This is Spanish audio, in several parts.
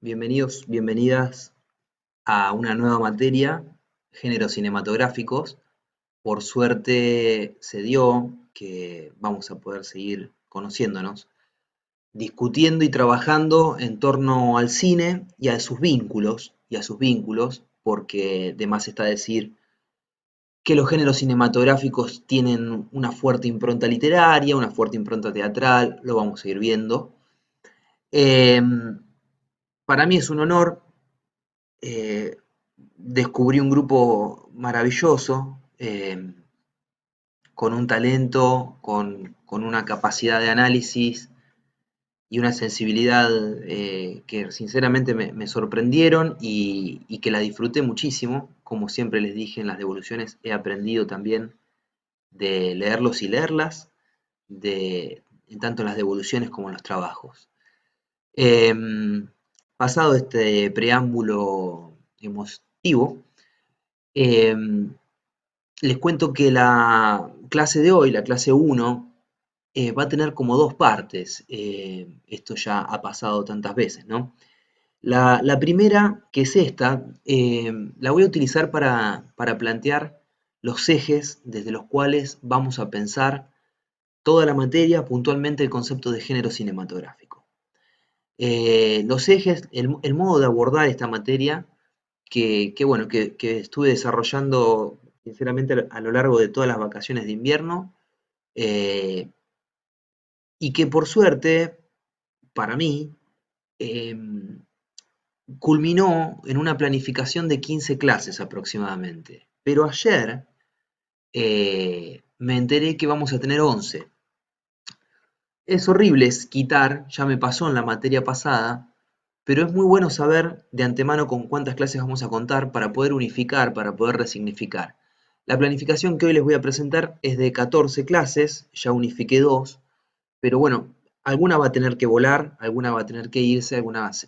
Bienvenidos, bienvenidas a una nueva materia, géneros cinematográficos. Por suerte se dio que vamos a poder seguir conociéndonos, discutiendo y trabajando en torno al cine y a sus vínculos, porque de más está decir que los géneros cinematográficos tienen una fuerte impronta literaria, una fuerte impronta teatral, lo vamos a ir viendo. Para mí es un honor. Descubrí un grupo maravilloso, con un talento, con una capacidad de análisis y una sensibilidad que sinceramente me sorprendieron y que la disfruté muchísimo. Como siempre les dije en las devoluciones, he aprendido también de leerlos y leerlas, de, tanto en las devoluciones como en los trabajos. Pasado este preámbulo emotivo, les cuento que la clase de hoy, la clase 1, va a tener como dos partes. Esto ya ha pasado tantas veces, ¿no? La primera, que es esta, la voy a utilizar para plantear los ejes desde los cuales vamos a pensar toda la materia, puntualmente el concepto de género cinematográfico. Los ejes, el modo de abordar esta materia bueno, que estuve desarrollando sinceramente a lo largo de todas las vacaciones de invierno, eh, y que por suerte, para mí, eh, culminó en una planificación de 15 clases aproximadamente. Pero ayer me enteré que vamos a tener 11. Es horrible quitar, ya me pasó en la materia pasada, pero es muy bueno saber de antemano con cuántas clases vamos a contar para poder unificar, para poder resignificar. La planificación que hoy les voy a presentar es de 14 clases, ya unifiqué 2, pero bueno, alguna va a tener que volar, alguna va a tener que irse,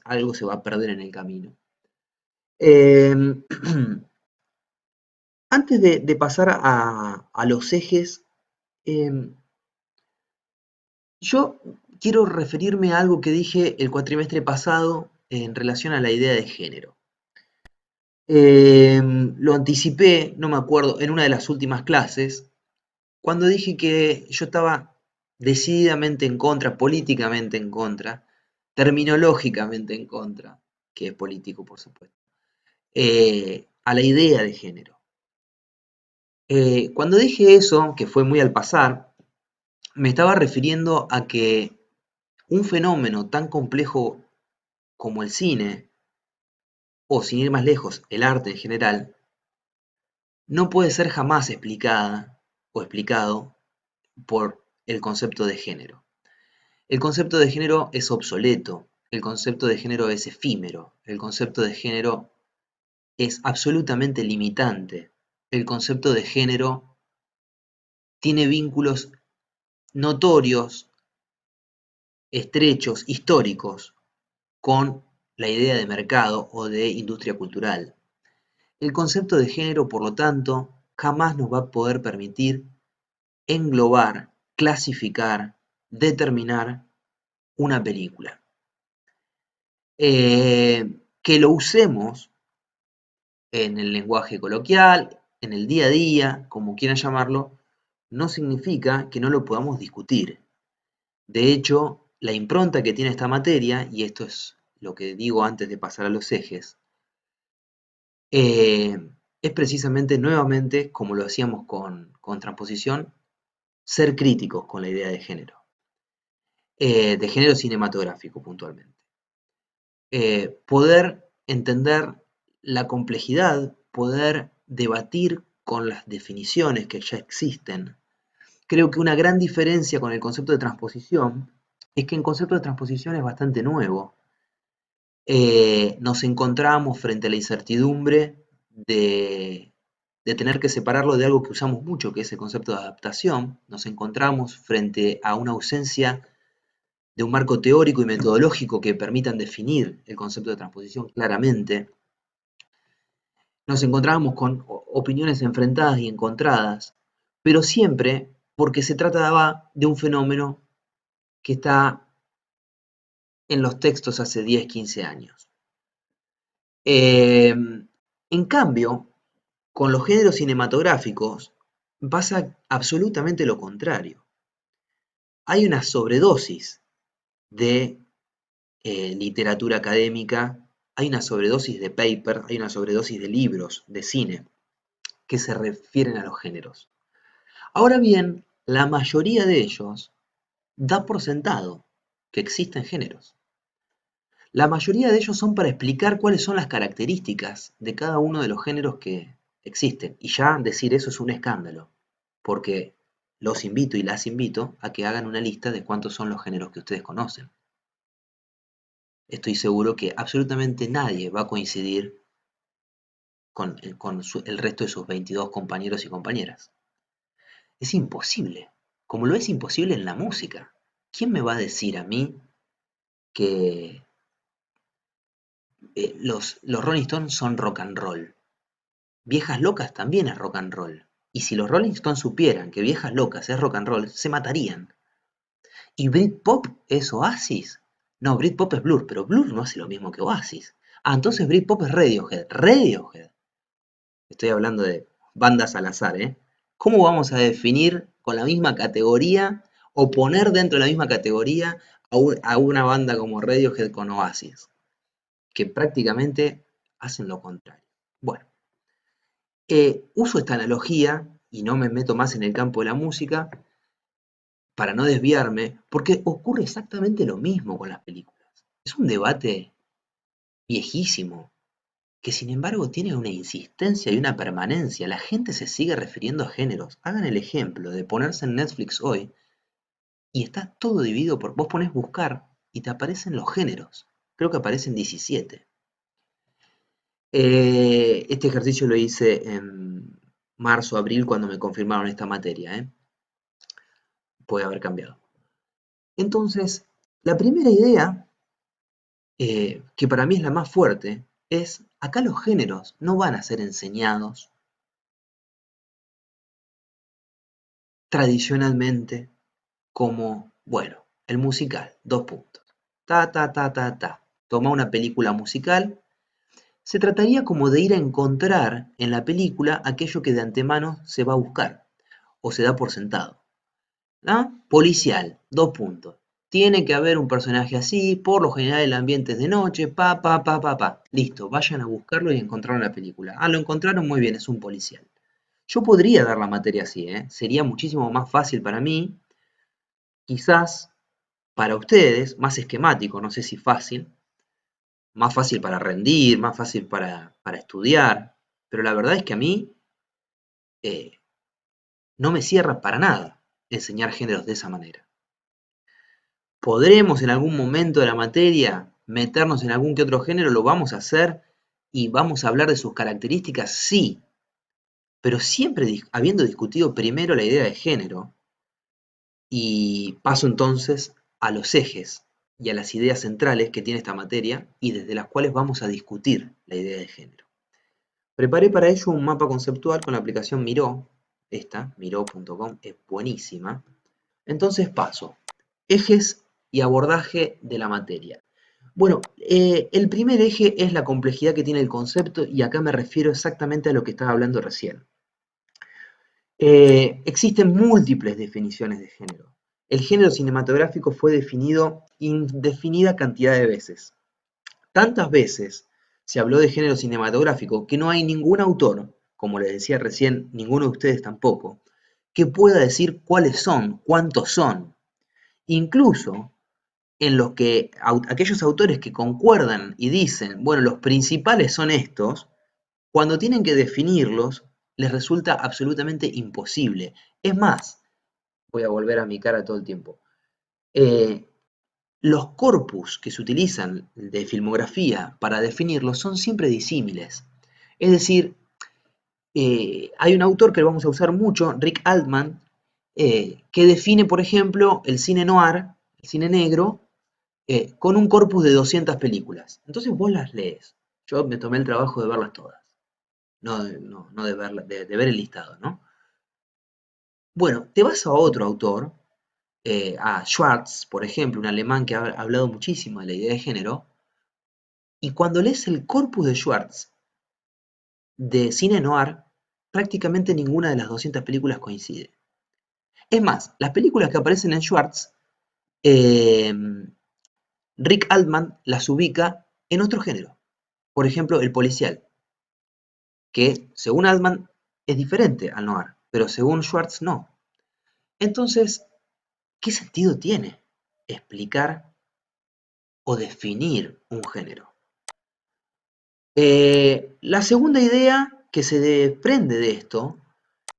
algo se va a perder en el camino. Eh, Antes de pasar a los ejes, eh, yo quiero referirme a algo que dije el cuatrimestre pasado en relación a la idea de género. Lo anticipé, no me acuerdo, en una de las últimas clases, cuando dije que yo estaba decididamente en contra, políticamente en contra, terminológicamente en contra, que es político por supuesto, a la idea de género. Cuando dije eso, que fue muy al pasar, me estaba refiriendo a que un fenómeno tan complejo como el cine, o sin ir más lejos, el arte en general, no puede ser jamás explicada o explicado por el concepto de género. El concepto de género es obsoleto, el concepto de género es efímero, el concepto de género es absolutamente limitante, el concepto de género tiene vínculos notorios, estrechos, históricos, con la idea de mercado o de industria cultural. El concepto de género, por lo tanto, jamás nos va a poder permitir englobar, clasificar, determinar una película. Que lo usemos en el lenguaje coloquial, en el día a día, como quieran llamarlo, no significa que no lo podamos discutir. De hecho, la impronta que tiene esta materia, y esto es lo que digo antes de pasar a los ejes, es precisamente nuevamente, como lo hacíamos con transposición, ser críticos con la idea de género cinematográfico puntualmente. Poder entender la complejidad, poder debatir con las definiciones que ya existen. Creo que una gran diferencia con el concepto de transposición es que el concepto de transposición es bastante nuevo. Nos encontramos frente a la incertidumbre de tener que separarlo de algo que usamos mucho, que es el concepto de adaptación. Nos encontramos frente a una ausencia de un marco teórico y metodológico que permitan definir el concepto de transposición claramente. Nos encontrábamos con opiniones enfrentadas y encontradas, pero siempre porque se trataba de un fenómeno que está en los textos hace 10, 15 años. Eh, en cambio, con los géneros cinematográficos pasa absolutamente lo contrario. Hay una sobredosis de literatura académica, hay una sobredosis de paper, hay una sobredosis de libros, de cine, que se refieren a los géneros. Ahora bien, la mayoría de ellos da por sentado que existen géneros. La mayoría de ellos son para explicar cuáles son las características de cada uno de los géneros que existen. Y ya decir eso es un escándalo, porque los invito y las invito a que hagan una lista de cuántos son los géneros que ustedes conocen. Estoy seguro que absolutamente nadie va a coincidir con el resto de sus 22 compañeros y compañeras. Es imposible, como lo es imposible en la música. ¿Quién me va a decir a mí que los Rolling Stones son rock and roll? Viejas Locas también es rock and roll. Y si los Rolling Stones supieran que Viejas Locas es rock and roll, se matarían. ¿Y Britpop es Oasis? No, Britpop es Blur, pero Blur no hace lo mismo que Oasis. Ah, entonces Britpop es Radiohead. Radiohead. Estoy hablando de bandas al azar, ¿eh? ¿Cómo vamos a definir con la misma categoría o poner dentro de la misma categoría a una banda como Radiohead con Oasis? Que prácticamente hacen lo contrario. Bueno, uso esta analogía y no me meto más en el campo de la música para no desviarme, porque ocurre exactamente lo mismo con las películas. Es un debate viejísimo, que sin embargo tiene una insistencia y una permanencia. La gente se sigue refiriendo a géneros. Hagan el ejemplo de ponerse en Netflix hoy y está todo dividido por... Vos pones buscar y te aparecen los géneros. Creo que aparecen 17. Este ejercicio lo hice en marzo, abril, cuando me confirmaron esta materia, ¿eh? Puede haber cambiado. Entonces, la primera idea, que para mí es la más fuerte, es acá los géneros no van a ser enseñados tradicionalmente como, bueno, el musical, dos puntos. Ta, ta, ta, ta, ta. Toma una película musical. Se trataría como de ir a encontrar en la película aquello que de antemano se va a buscar o se da por sentado. ¿Ah? Policial, dos puntos. Tiene que haber un personaje así, por lo general el ambiente es de noche, pa, pa, pa, pa, pa. Listo, vayan a buscarlo y encontraron la película. Ah, lo encontraron muy bien, es un policial. Yo podría dar la materia así, ¿eh? Sería muchísimo más fácil para mí, quizás para ustedes, más esquemático, no sé si fácil, más fácil para rendir, más fácil para estudiar, pero la verdad es que a mí eh, no me cierra para nada enseñar géneros de esa manera. ¿Podremos en algún momento de la materia meternos en algún que otro género? ¿Lo vamos a hacer y vamos a hablar de sus características? Sí, pero siempre habiendo discutido primero la idea de género. Y paso entonces a los ejes y a las ideas centrales que tiene esta materia y desde las cuales vamos a discutir la idea de género. Preparé para ello un mapa conceptual con la aplicación Miro. Esta, miro.com, es buenísima. Entonces paso. Ejes y abordaje de la materia. Bueno, el primer eje es la complejidad que tiene el concepto y acá me refiero exactamente a lo que estaba hablando recién. Existen múltiples definiciones de género. El género cinematográfico fue definido indefinida cantidad de veces. Tantas veces se habló de género cinematográfico que no hay ningún autor, como les decía recién, ninguno de ustedes tampoco, que pueda decir cuáles son, cuántos son. Incluso en los que aquellos autores que concuerdan y dicen, bueno, los principales son estos, cuando tienen que definirlos, les resulta absolutamente imposible. Es más, voy a volver a mi cara todo el tiempo, eh, los corpus que se utilizan de filmografía para definirlos son siempre disímiles. Es decir, hay un autor que vamos a usar mucho, Rick Altman, que define, por ejemplo, el cine noir, el cine negro, con un corpus de 200 películas. Entonces vos las lees. Yo me tomé el trabajo de verlas todas, no de ver el listado, ¿no? Bueno, te vas a otro autor, a Schwartz, por ejemplo, un alemán que ha hablado muchísimo de la idea de género, Y cuando lees el corpus de Schwartz de cine noir, prácticamente ninguna de las 200 películas coincide. Es más, las películas que aparecen en Schwartz, eh, Rick Altman las ubica en otro género. Por ejemplo, el policial, que según Altman es diferente al noir, pero según Schwartz no. Entonces, ¿qué sentido tiene explicar o definir un género? La segunda idea que se desprende de esto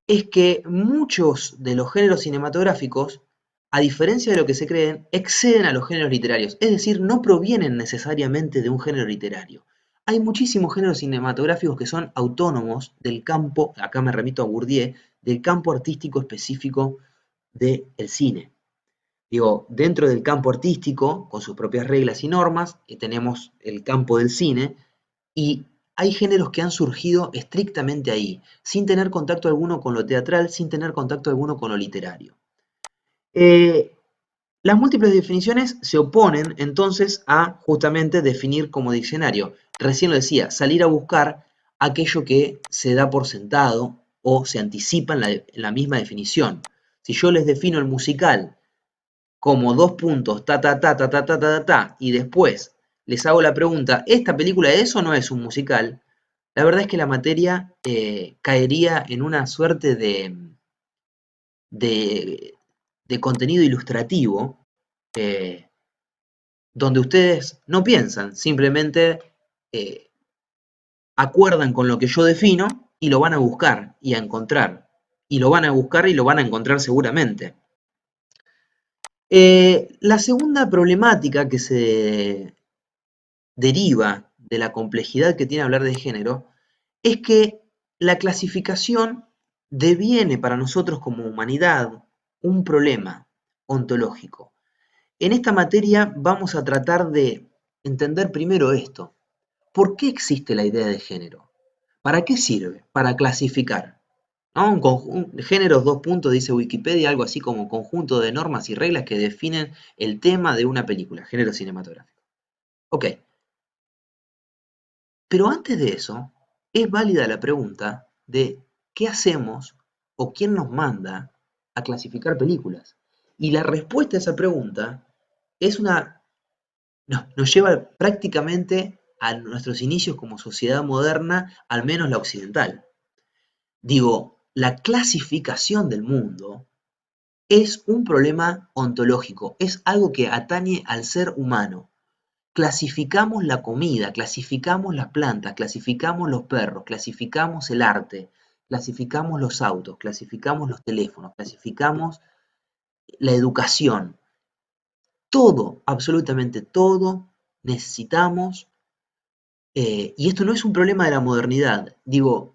es que muchos de los géneros cinematográficos, a diferencia de lo que se creen, exceden a los géneros literarios, es decir, no provienen necesariamente de un género literario. Hay muchísimos géneros cinematográficos que son autónomos del campo, acá me remito a Bourdieu, del campo artístico específico del cine. Digo, dentro del campo artístico, con sus propias reglas y normas, tenemos el campo del cine, y hay géneros que han surgido estrictamente ahí, sin tener contacto alguno con lo teatral, sin tener contacto alguno con lo literario. Eh, las múltiples definiciones se oponen entonces a justamente definir como diccionario. Recién lo decía, salir a buscar aquello que se da por sentado o se anticipa en la misma definición. Si yo les defino el musical como dos puntos, ta, ta, ta, ta, ta, ta, ta, ta, y después les hago la pregunta, ¿esta película es o no es un musical? La verdad es que la materia caería en una suerte de, de contenido ilustrativo eh, donde ustedes no piensan, simplemente eh, acuerdan con lo que yo defino y lo van a buscar y a encontrar. Y lo van a buscar y lo van a encontrar seguramente. La segunda problemática que se deriva de la complejidad que tiene hablar de género es que la clasificación deviene para nosotros como humanidad un problema ontológico. En esta materia vamos a tratar de entender primero esto. ¿Por qué existe la idea de género? ¿Para qué sirve? Para clasificar. ¿No? Géneros, dos puntos, dice Wikipedia, algo así como conjunto de normas y reglas que definen el tema de una película, género cinematográfico. Ok, pero antes de eso, es válida la pregunta de qué hacemos o quién nos manda a clasificar películas. Y la respuesta a esa pregunta es nos lleva prácticamente a nuestros inicios como sociedad moderna, al menos la occidental. Digo, la clasificación del mundo es un problema ontológico, es algo que atañe al ser humano. Clasificamos la comida, clasificamos las plantas, clasificamos los perros, clasificamos el arte, clasificamos los autos, clasificamos los teléfonos, clasificamos la educación. Todo, absolutamente todo, necesitamos, y esto no es un problema de la modernidad, digo,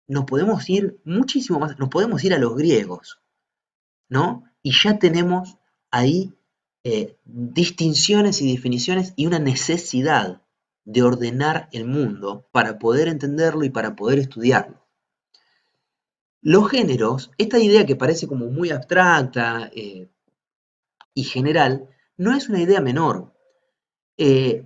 nos podemos ir muchísimo más, nos podemos ir a los griegos, ¿no? Y ya tenemos ahí distinciones y definiciones y una necesidad de ordenar el mundo para poder entenderlo y para poder estudiarlo. Los géneros, esta idea que parece como muy abstracta y general, no es una idea menor.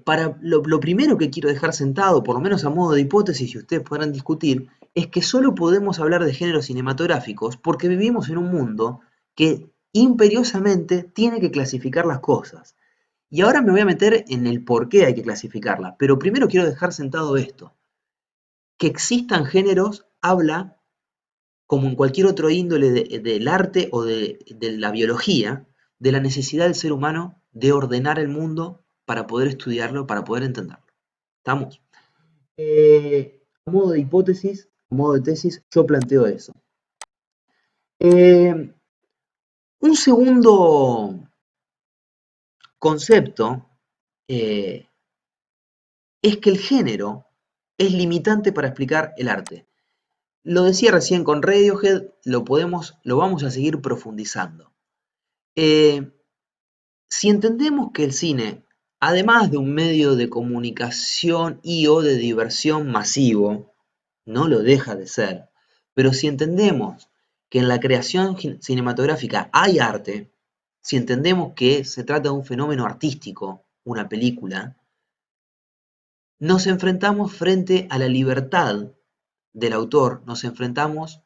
Para lo primero que quiero dejar sentado, por lo menos a modo de hipótesis, y ustedes podrán discutir, es que solo podemos hablar de géneros cinematográficos porque vivimos en un mundo que imperiosamente tiene que clasificar las cosas. Y ahora me voy a meter en el por qué hay que clasificarlas, pero primero quiero dejar sentado esto. Que existan géneros habla, como en cualquier otro índole del arte o de la biología, de la necesidad del ser humano de ordenar el mundo para poder estudiarlo, para poder entenderlo. ¿Estamos? A modo de hipótesis, a modo de tesis, yo planteo eso. Eh, un segundo concepto es que el género es limitante para explicar el arte. Lo decía recién con Radiohead, lo vamos a seguir profundizando. Eh, si entendemos que el cine, además de un medio de comunicación y o de diversión masivo, no lo deja de ser, pero si entendemos que en la creación cinematográfica hay arte, si entendemos que se trata de un fenómeno artístico, una película, nos enfrentamos frente a la libertad del autor, nos enfrentamos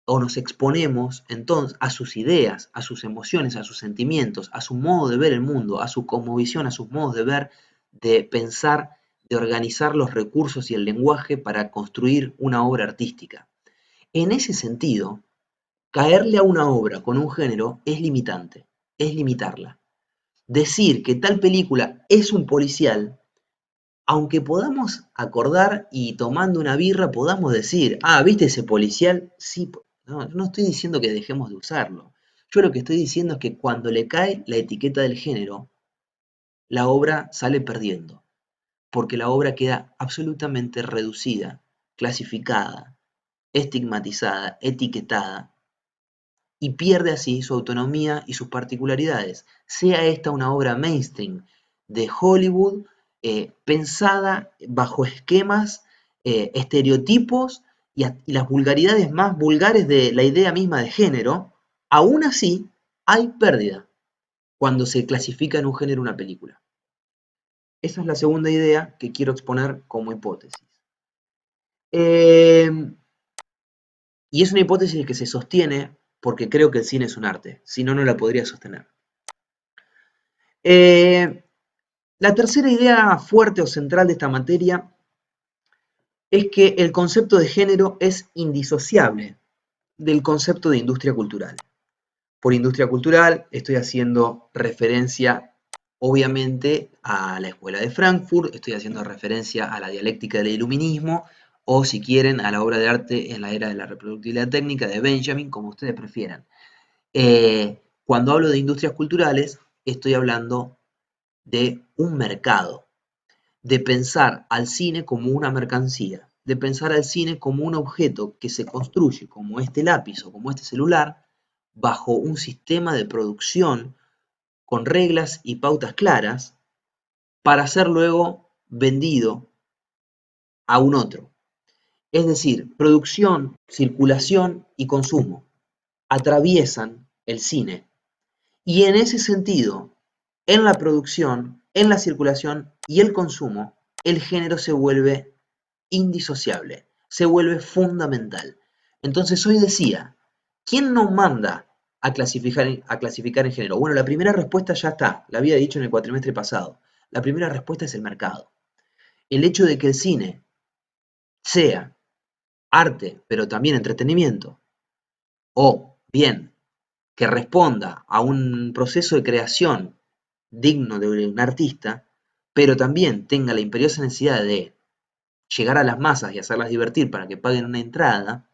o nos exponemos entonces a sus ideas, a sus emociones, a sus sentimientos, a su modo de ver el mundo, a su cosmovisión, a sus modos de ver, de pensar, de organizar los recursos y el lenguaje para construir una obra artística. En ese sentido, caerle a una obra con un género es limitante, es limitarla. Decir que tal película es un policial, aunque podamos acordar y tomando una birra podamos decir, ah, ¿viste ese policial? Sí, no, no estoy diciendo que dejemos de usarlo. Yo lo que estoy diciendo es que cuando le cae la etiqueta del género, la obra sale perdiendo, porque la obra queda absolutamente reducida, clasificada, estigmatizada, etiquetada, y pierde así su autonomía y sus particularidades, sea esta una obra mainstream de Hollywood, pensada bajo esquemas, estereotipos y las vulgaridades más vulgares de la idea misma de género, aún así hay pérdida cuando se clasifica en un género una película. Esa es la segunda idea que quiero exponer como hipótesis. Eh, y es una hipótesis que se sostiene porque creo que el cine es un arte, si no, no la podría sostener. La tercera idea fuerte o central de esta materia es que el concepto de género es indisociable del concepto de industria cultural. Por industria cultural estoy haciendo referencia, obviamente, a la Escuela de Frankfurt, estoy haciendo referencia a la dialéctica del iluminismo, o si quieren, a la obra de arte en la era de la reproductibilidad técnica de Benjamin, como ustedes prefieran. Cuando hablo de industrias culturales, estoy hablando de un mercado, de pensar al cine como una mercancía, de pensar al cine como un objeto que se construye como este lápiz o como este celular bajo un sistema de producción con reglas y pautas claras para ser luego vendido a un otro. Es decir, producción, circulación y consumo atraviesan el cine. Y en ese sentido, en la producción, en la circulación y el consumo, el género se vuelve indisociable, se vuelve fundamental. Entonces hoy decía, ¿quién nos manda a clasificar en género? Bueno, la primera respuesta ya está, la había dicho en el cuatrimestre pasado. La primera respuesta es el mercado. El hecho de que el cine sea arte, pero también entretenimiento, o bien que responda a un proceso de creación digno de un artista, pero también tenga la imperiosa necesidad de llegar a las masas y hacerlas divertir para que paguen una entrada,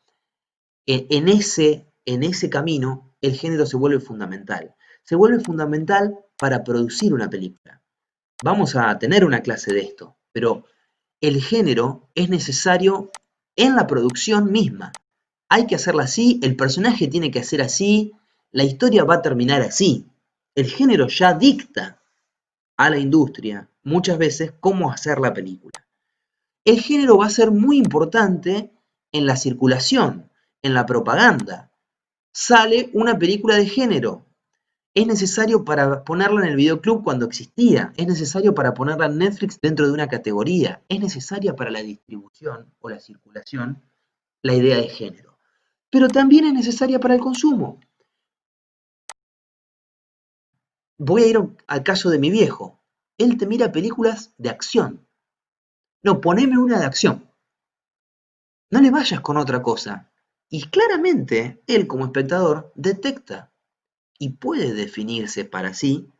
en ese camino el género se vuelve fundamental. Se vuelve fundamental para producir una película. Vamos a tener una clase de esto, pero el género es necesario en la producción misma. Hay que hacerla así, el personaje tiene que ser así, la historia va a terminar así. El género ya dicta a la industria muchas veces cómo hacer la película. El género va a ser muy importante en la circulación, en la propaganda. Sale una película de género. Es necesario para ponerla en el videoclub cuando existía. Es necesario para ponerla en Netflix dentro de una categoría. Es necesaria para la distribución o la circulación la idea de género. Pero también es necesaria para el consumo. Voy a ir al caso de mi viejo. Él te mira películas de acción. No, poneme una de acción. No le vayas con otra cosa. Y claramente, él como espectador detecta y puede definirse para sí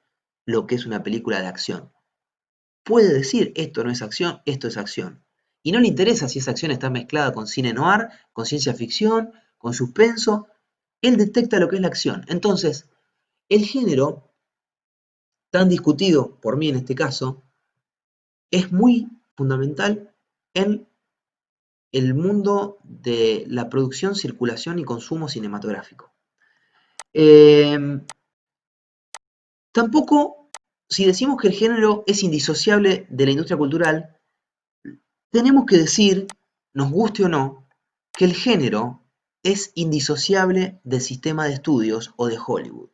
lo que es una película de acción. Puede decir, esto no es acción, esto es acción. Y no le interesa si esa acción está mezclada con cine noir, con ciencia ficción, con suspenso. Él detecta lo que es la acción. Entonces, el género, tan discutido por mí en este caso, es muy fundamental en el mundo de la producción, circulación y consumo cinematográfico. Tampoco, si decimos que el género es indisociable de la industria cultural, tenemos que decir, nos guste o no, que el género es indisociable del sistema de estudios o de Hollywood.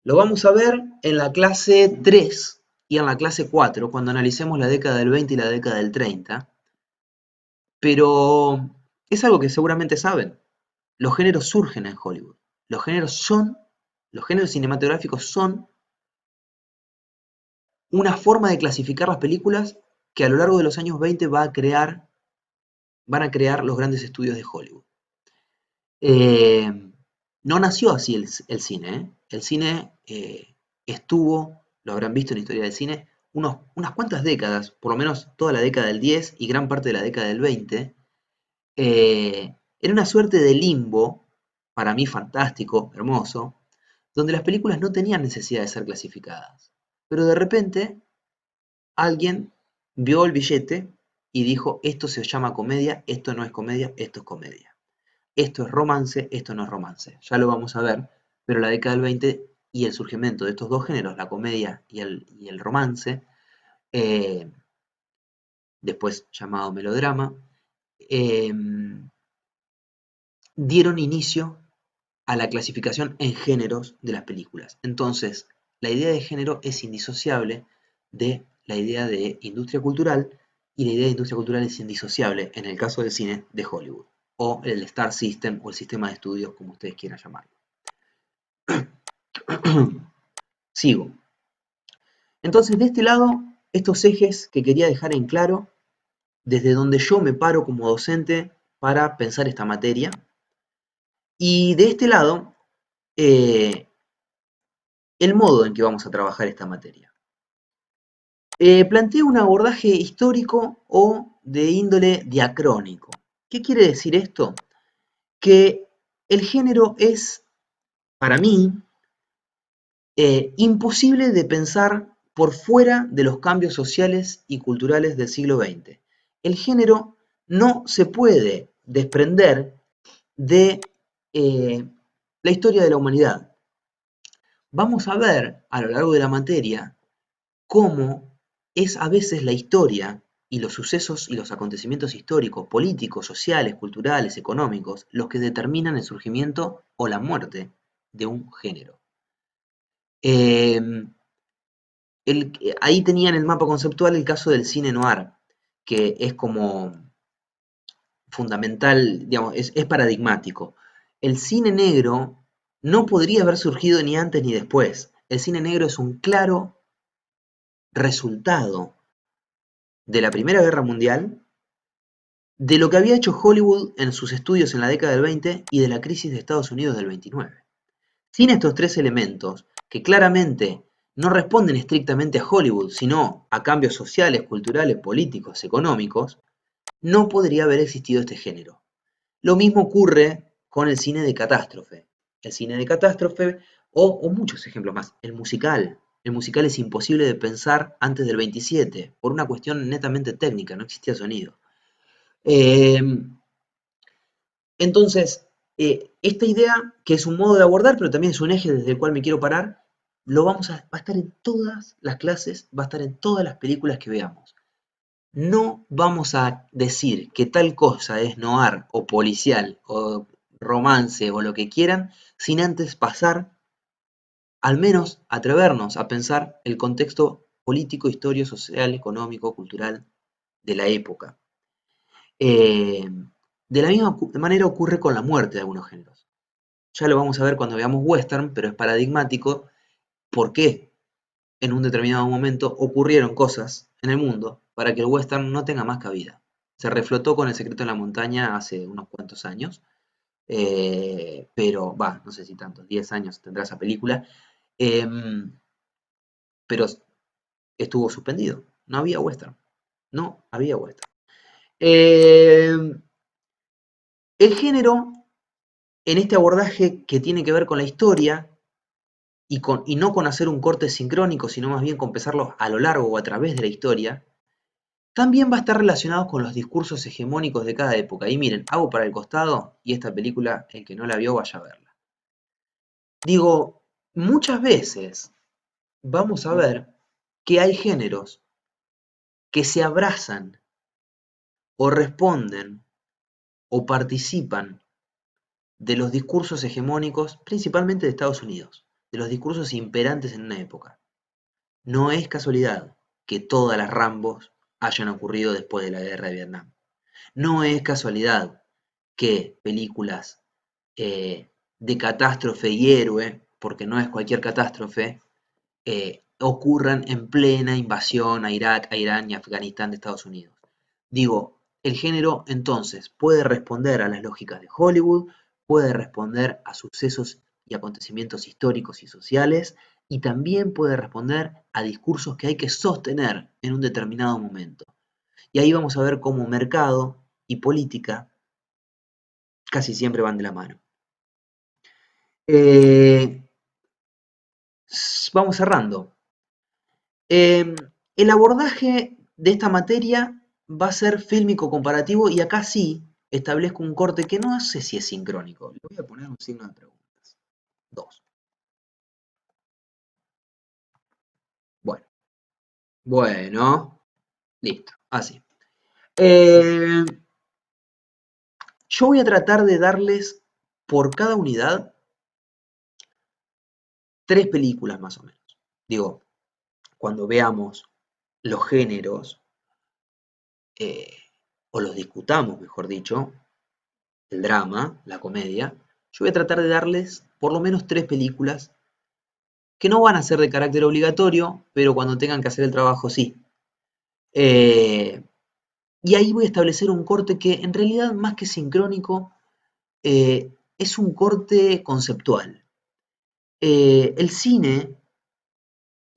Lo vamos a ver en la clase 3 y en la clase 4 cuando analicemos la década del 20 y la década del 30, pero es algo que seguramente saben. Los géneros surgen en Hollywood. Los géneros cinematográficos son una forma de clasificar las películas que a lo largo de los años 20 van a crear los grandes estudios de Hollywood. Eh, no nació así el cine, ¿eh? El cine estuvo, lo habrán visto en la historia del cine, unas cuantas décadas, por lo menos toda la década del 10 y gran parte de la década del 20, era una suerte de limbo, para mí fantástico, hermoso, donde las películas no tenían necesidad de ser clasificadas. Pero de repente alguien vio el billete y dijo, esto se llama comedia, esto no es comedia, esto es comedia. Esto es romance, esto no es romance. Ya lo vamos a ver, pero la década del 20 y el surgimiento de estos dos géneros, la comedia y el romance, eh, después llamado melodrama, eh, dieron inicio a la clasificación en géneros de las películas. Entonces, la idea de género es indisociable de la idea de industria cultural y la idea de industria cultural es indisociable en el caso del cine de Hollywood o el Star System o el sistema de estudios como ustedes quieran llamarlo. Sigo. Entonces, de este lado, estos ejes que quería dejar en claro, desde donde yo me paro como docente para pensar esta materia, y de este lado, eh, el modo en que vamos a trabajar esta materia. Planteo un abordaje histórico o de índole diacrónico. ¿Qué quiere decir esto? Que el género es, para mí, imposible de pensar por fuera de los cambios sociales y culturales del siglo XX. El género no se puede desprender de la historia de la humanidad. Vamos a ver a lo largo de la materia cómo es a veces la historia y los sucesos y los acontecimientos históricos, políticos, sociales, culturales, económicos, los que determinan el surgimiento o la muerte de un género. Eh, ahí tenía en el mapa conceptual el caso del cine noir, que es como fundamental, digamos, es paradigmático. El cine negro no podría haber surgido ni antes ni después. El cine negro es un claro resultado de la Primera Guerra Mundial, de lo que había hecho Hollywood en sus estudios en la década del 20 y de la crisis de Estados Unidos del 29. Sin estos tres elementos, que claramente no responden estrictamente a Hollywood, sino a cambios sociales, culturales, políticos, económicos, no podría haber existido este género. Lo mismo ocurre con el cine de catástrofe. El cine de catástrofe, o muchos ejemplos más, el musical. El musical es imposible de pensar antes del 27, por una cuestión netamente técnica, no existía sonido. Eh, entonces, esta idea, que es un modo de abordar, pero también es un eje desde el cual me quiero parar, va a estar en todas las clases, va a estar en todas las películas que veamos. No vamos a decir que tal cosa es noir o policial o romance o lo que quieran, sin antes pasar, al menos atrevernos a pensar el contexto político, histórico, social, económico, cultural de la época. De la misma manera ocurre con la muerte de algunos géneros. Ya lo vamos a ver cuando veamos western, pero es paradigmático por qué en un determinado momento ocurrieron cosas en el mundo para que el western no tenga más cabida. Se reflotó con El secreto en la montaña hace unos cuantos años, pero no sé si tantos, 10 años tendrá esa película, pero estuvo suspendido. No había western. No había western. Eh, el género, en este abordaje que tiene que ver con la historia, y no con hacer un corte sincrónico, sino más bien con pensarlo a lo largo o a través de la historia, también va a estar relacionado con los discursos hegemónicos de cada época. Y miren, hago para el costado y esta película, el que no la vio, vaya a verla. Digo, muchas veces vamos a ver que hay géneros que se abrazan o responden o participan de los discursos hegemónicos, principalmente de Estados Unidos, de los discursos imperantes en una época. No es casualidad que todas las Rambos hayan ocurrido después de la guerra de Vietnam. No es casualidad que películas de catástrofe y héroe, porque no es cualquier catástrofe, ocurran en plena invasión a Irak, a Irán y a Afganistán de Estados Unidos. Digo, el género entonces puede responder a las lógicas de Hollywood, puede responder a sucesos y acontecimientos históricos y sociales, y también puede responder a discursos que hay que sostener en un determinado momento. Y ahí vamos a ver cómo mercado y política casi siempre van de la mano. Eh, Vamos cerrando. El abordaje de esta materia va a ser fílmico comparativo y acá sí establezco un corte que no sé si es sincrónico. Le voy a poner un signo de preguntas. Dos. Bueno, bueno, listo, así. Eh, yo voy a tratar de darles por cada unidad tres películas más o menos. Digo, cuando veamos los géneros, eh, o los discutamos, mejor dicho, el drama, la comedia, yo voy a tratar de darles por lo menos tres películas que no van a ser de carácter obligatorio, pero cuando tengan que hacer el trabajo sí. Eh, y ahí voy a establecer un corte que en realidad más que sincrónico es un corte conceptual. El cine,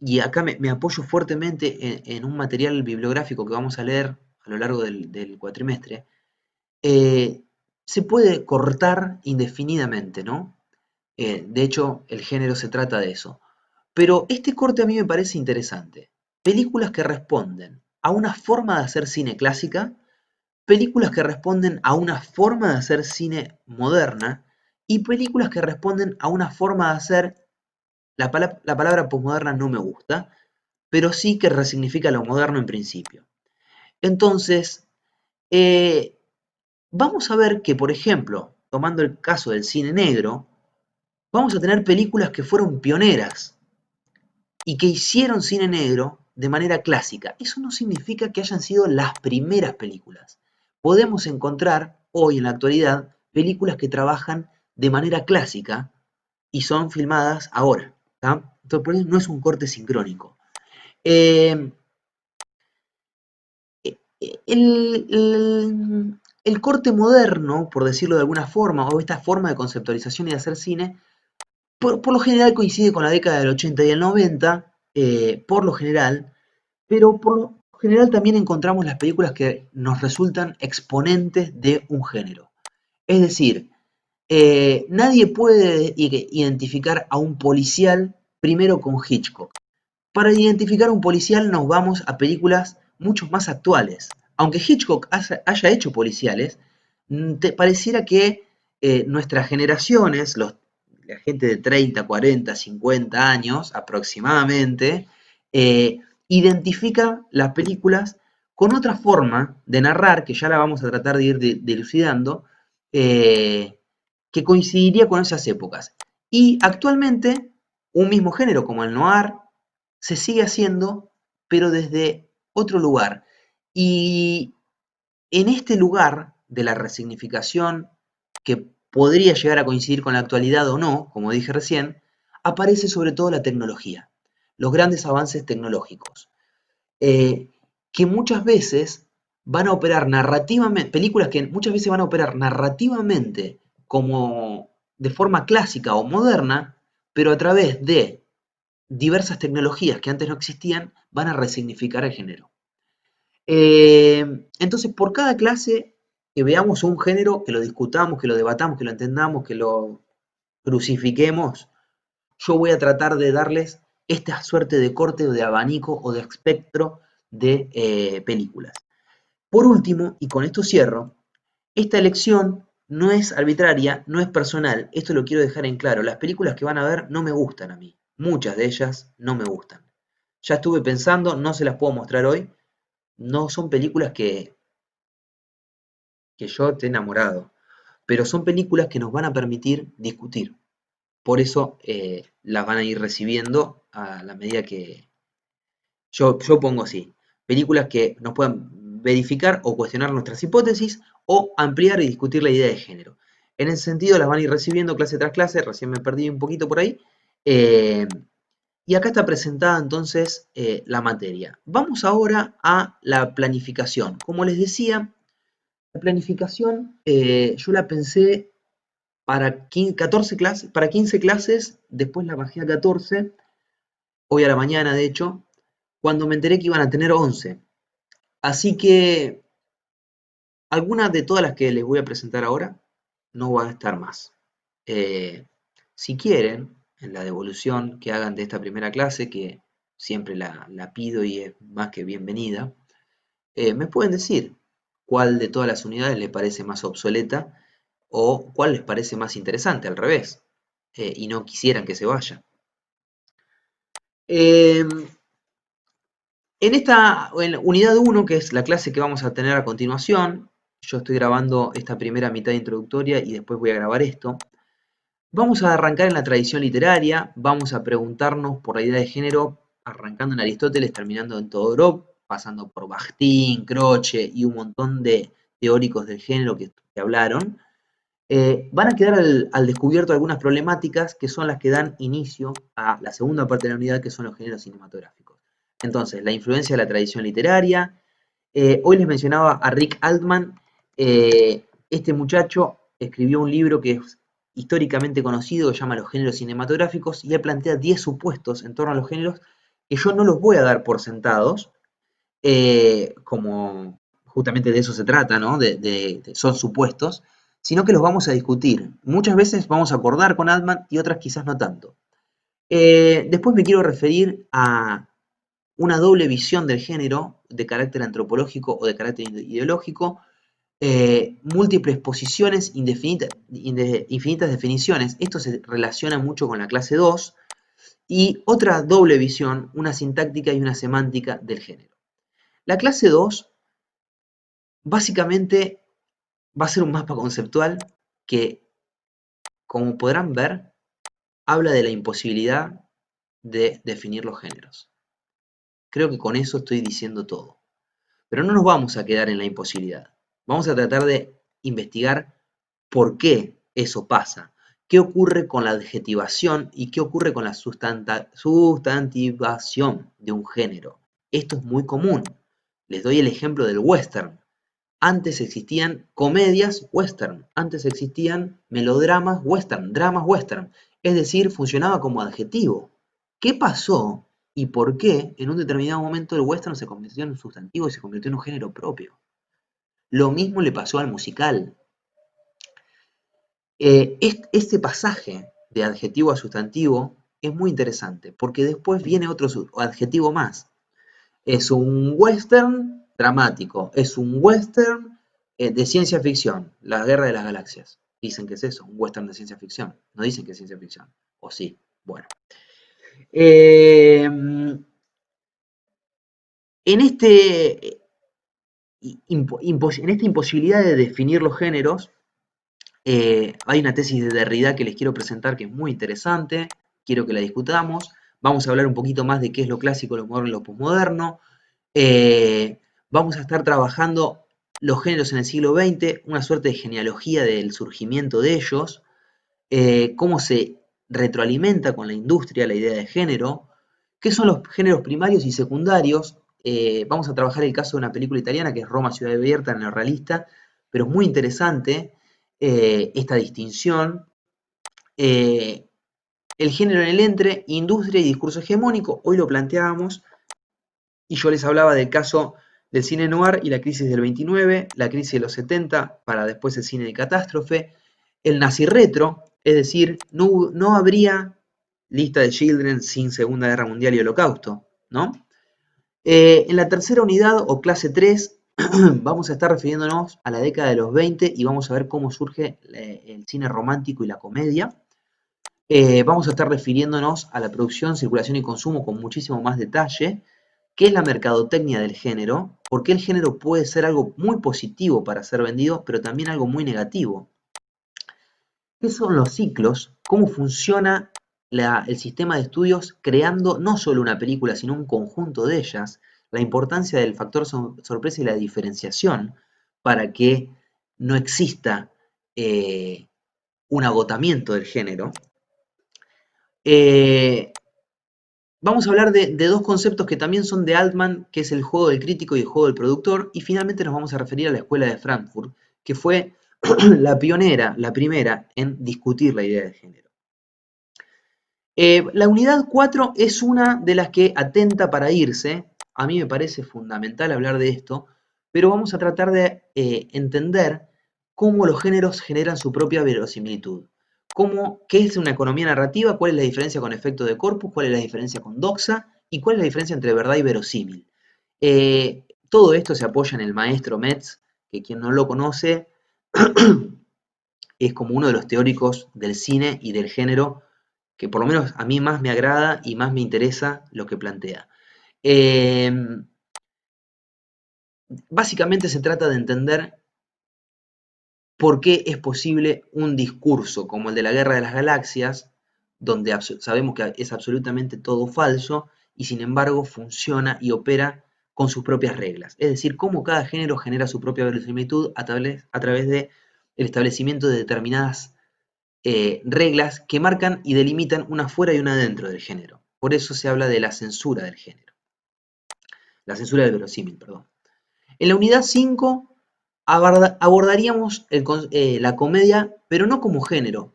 y acá me apoyo fuertemente en un material bibliográfico que vamos a leer a lo largo del cuatrimestre, eh, se puede cortar indefinidamente, ¿no? De hecho, el género se trata de eso. Pero este corte a mí me parece interesante. Películas que responden a una forma de hacer cine clásica, películas que responden a una forma de hacer cine moderna y películas que responden a una forma de hacer, la palabra posmoderna no me gusta, pero sí que resignifica lo moderno en principio. Entonces, eh, vamos a ver que, por ejemplo, tomando el caso del cine negro, vamos a tener películas que fueron pioneras y que hicieron cine negro de manera clásica. Eso no significa que hayan sido las primeras películas. Podemos encontrar hoy en la actualidad películas que trabajan de manera clásica y son filmadas ahora. Entonces, por eso no es un corte sincrónico. Eh, el corte moderno, por decirlo de alguna forma, o esta forma de conceptualización y de hacer cine, por lo general coincide con la década del 80 y el 90, por lo general, pero por lo general también encontramos las películas que nos resultan exponentes de un género. Es decir, nadie puede identificar a un policial primero con Hitchcock. Para identificar a un policial nos vamos a películas mucho más actuales. Aunque Hitchcock haya hecho policiales, te pareciera que nuestras generaciones, la gente de 30, 40, 50 años aproximadamente, identifica las películas con otra forma de narrar, que ya la vamos a tratar de ir dilucidando, eh, que coincidiría con esas épocas. Y actualmente, un mismo género como el noir se sigue haciendo, pero desde otro lugar. Y en este lugar de la resignificación, que podría llegar a coincidir con la actualidad o no, como dije recién, aparece sobre todo la tecnología, los grandes avances tecnológicos, eh, que muchas veces van a operar narrativamente, películas que muchas veces van a operar narrativamente como de forma clásica o moderna, pero a través de diversas tecnologías que antes no existían van a resignificar el género. Entonces, por cada clase que veamos un género, que lo discutamos, que lo debatamos, que lo entendamos, que lo crucifiquemos, yo voy a tratar de darles esta suerte de corte o de abanico o de espectro de películas. Por último, y con esto cierro, esta elección no es arbitraria, no es personal, esto lo quiero dejar en claro. Las películas que van a ver no me gustan a mí, muchas de ellas no me gustan. Ya estuve pensando, no se las puedo mostrar hoy, no son películas que yo esté enamorado, pero son películas que nos van a permitir discutir. Por eso las van a ir recibiendo a la medida Yo pongo así, películas que nos puedan verificar o cuestionar nuestras hipótesis o ampliar y discutir la idea de género. En ese sentido las van a ir recibiendo clase tras clase, recién me perdí un poquito por ahí. eh, y acá está presentada entonces la materia. Vamos ahora a la planificación. Como les decía, la planificación yo la pensé para 14 clases, para 15 clases, después la bajé a 14, hoy a la mañana de hecho, cuando me enteré que iban a tener 11. Así que algunas de todas las que les voy a presentar ahora no van a estar más. Eh, si quieren, en la devolución que hagan de esta primera clase, que siempre la pido y es más que bienvenida, me pueden decir cuál de todas las unidades les parece más obsoleta o cuál les parece más interesante, al revés, y no quisieran que se vaya. Eh, en unidad 1, que es la clase que vamos a tener a continuación, yo estoy grabando esta primera mitad introductoria y después voy a grabar esto. Vamos a arrancar en la tradición literaria, vamos a preguntarnos por la idea de género, arrancando en Aristóteles, terminando en Todorov, pasando por Bakhtin, Croce y un montón de teóricos del género que hablaron. Van a quedar al descubierto algunas problemáticas que son las que dan inicio a la segunda parte de la unidad, que son los géneros cinematográficos. Entonces, la influencia de la tradición literaria. Hoy les mencionaba a Rick Altman. Este muchacho escribió un libro que es históricamente conocido, que se llama Los géneros cinematográficos, y él plantea 10 supuestos en torno a los géneros que yo no los voy a dar por sentados, como justamente de eso se trata, ¿no? Son supuestos, sino que los vamos a discutir. Muchas veces vamos a acordar con Altman y otras quizás no tanto. Después me quiero referir a una doble visión del género de carácter antropológico o de carácter ideológico, múltiples posiciones, infinitas definiciones. Esto se relaciona mucho con la clase 2 y otra doble visión, una sintáctica y una semántica del género. La clase 2 básicamente va a ser un mapa conceptual que, como podrán ver, habla de la imposibilidad de definir los géneros. Creo que con eso estoy diciendo todo. Pero no nos vamos a quedar en la imposibilidad. Vamos a tratar de investigar por qué eso pasa, qué ocurre con la adjetivación y qué ocurre con la sustantivación de un género. Esto es muy común. Les doy el ejemplo del western. Antes existían comedias western, antes existían melodramas western, dramas western. Es decir, funcionaba como adjetivo. ¿Qué pasó y por qué en un determinado momento el western se convirtió en un sustantivo y se convirtió en un género propio? Lo mismo le pasó al musical. Este pasaje de adjetivo a sustantivo es muy interesante porque después viene otro adjetivo más. Es un western dramático, es un western de ciencia ficción, La Guerra de las Galaxias. Dicen que es eso, un western de ciencia ficción. No dicen que es ciencia ficción. O sí, bueno. En este, en esta imposibilidad de definir los géneros, hay una tesis de Derrida que les quiero presentar que es muy interesante, quiero que la discutamos. Vamos a hablar un poquito más de qué es lo clásico, lo moderno y lo posmoderno. Vamos a estar trabajando los géneros en el siglo XX, una suerte de genealogía del surgimiento de ellos, cómo se retroalimenta con la industria la idea de género, qué son los géneros primarios y secundarios. Vamos a trabajar el caso de una película italiana que es Roma, ciudad abierta, neorrealista, pero es muy interesante esta distinción. Eh, el género en el entre, industria y discurso hegemónico, hoy lo planteábamos, y yo les hablaba del caso del cine noir y la crisis del 29, la crisis de los 70, para después el cine de catástrofe, el nazi retro, es decir, no habría lista de Children sin Segunda Guerra Mundial y Holocausto, ¿no? En la tercera unidad o clase 3 vamos a estar refiriéndonos a la década de los 20 y vamos a ver cómo surge el cine romántico y la comedia. Vamos a estar refiriéndonos a la producción, circulación y consumo con muchísimo más detalle, qué es la mercadotecnia del género, por qué el género puede ser algo muy positivo para ser vendido, pero también algo muy negativo. ¿Qué son los ciclos? ¿Cómo funciona el sistema de estudios creando no solo una película, sino un conjunto de ellas, la importancia del factor sorpresa y la diferenciación para que no exista un agotamiento del género. Vamos a hablar de dos conceptos que también son de Altman, que es el juego del crítico y el juego del productor, y finalmente nos vamos a referir a la Escuela de Frankfurt, que fue la pionera, la primera en discutir la idea de género. La unidad 4 es una de las que atenta para irse. A mí me parece fundamental hablar de esto, pero vamos a tratar de entender cómo los géneros generan su propia verosimilitud. ¿Qué es una economía narrativa? ¿Cuál es la diferencia con efecto de corpus? ¿Cuál es la diferencia con doxa? ¿Y cuál es la diferencia entre verdad y verosímil? Todo esto se apoya en el maestro Metz, que quien no lo conoce es como uno de los teóricos del cine y del género que por lo menos a mí más me agrada y más me interesa lo que plantea. Básicamente se trata de entender por qué es posible un discurso como el de la Guerra de las Galaxias, donde sabemos que es absolutamente todo falso y sin embargo funciona y opera con sus propias reglas. Es decir, cómo cada género genera su propia verosimilitud a través de el establecimiento de determinadas reglas que marcan y delimitan una fuera y una dentro del género. Por eso se habla de la censura del género. La censura del verosímil, perdón. En la unidad 5 abordaríamos la comedia, pero no como género.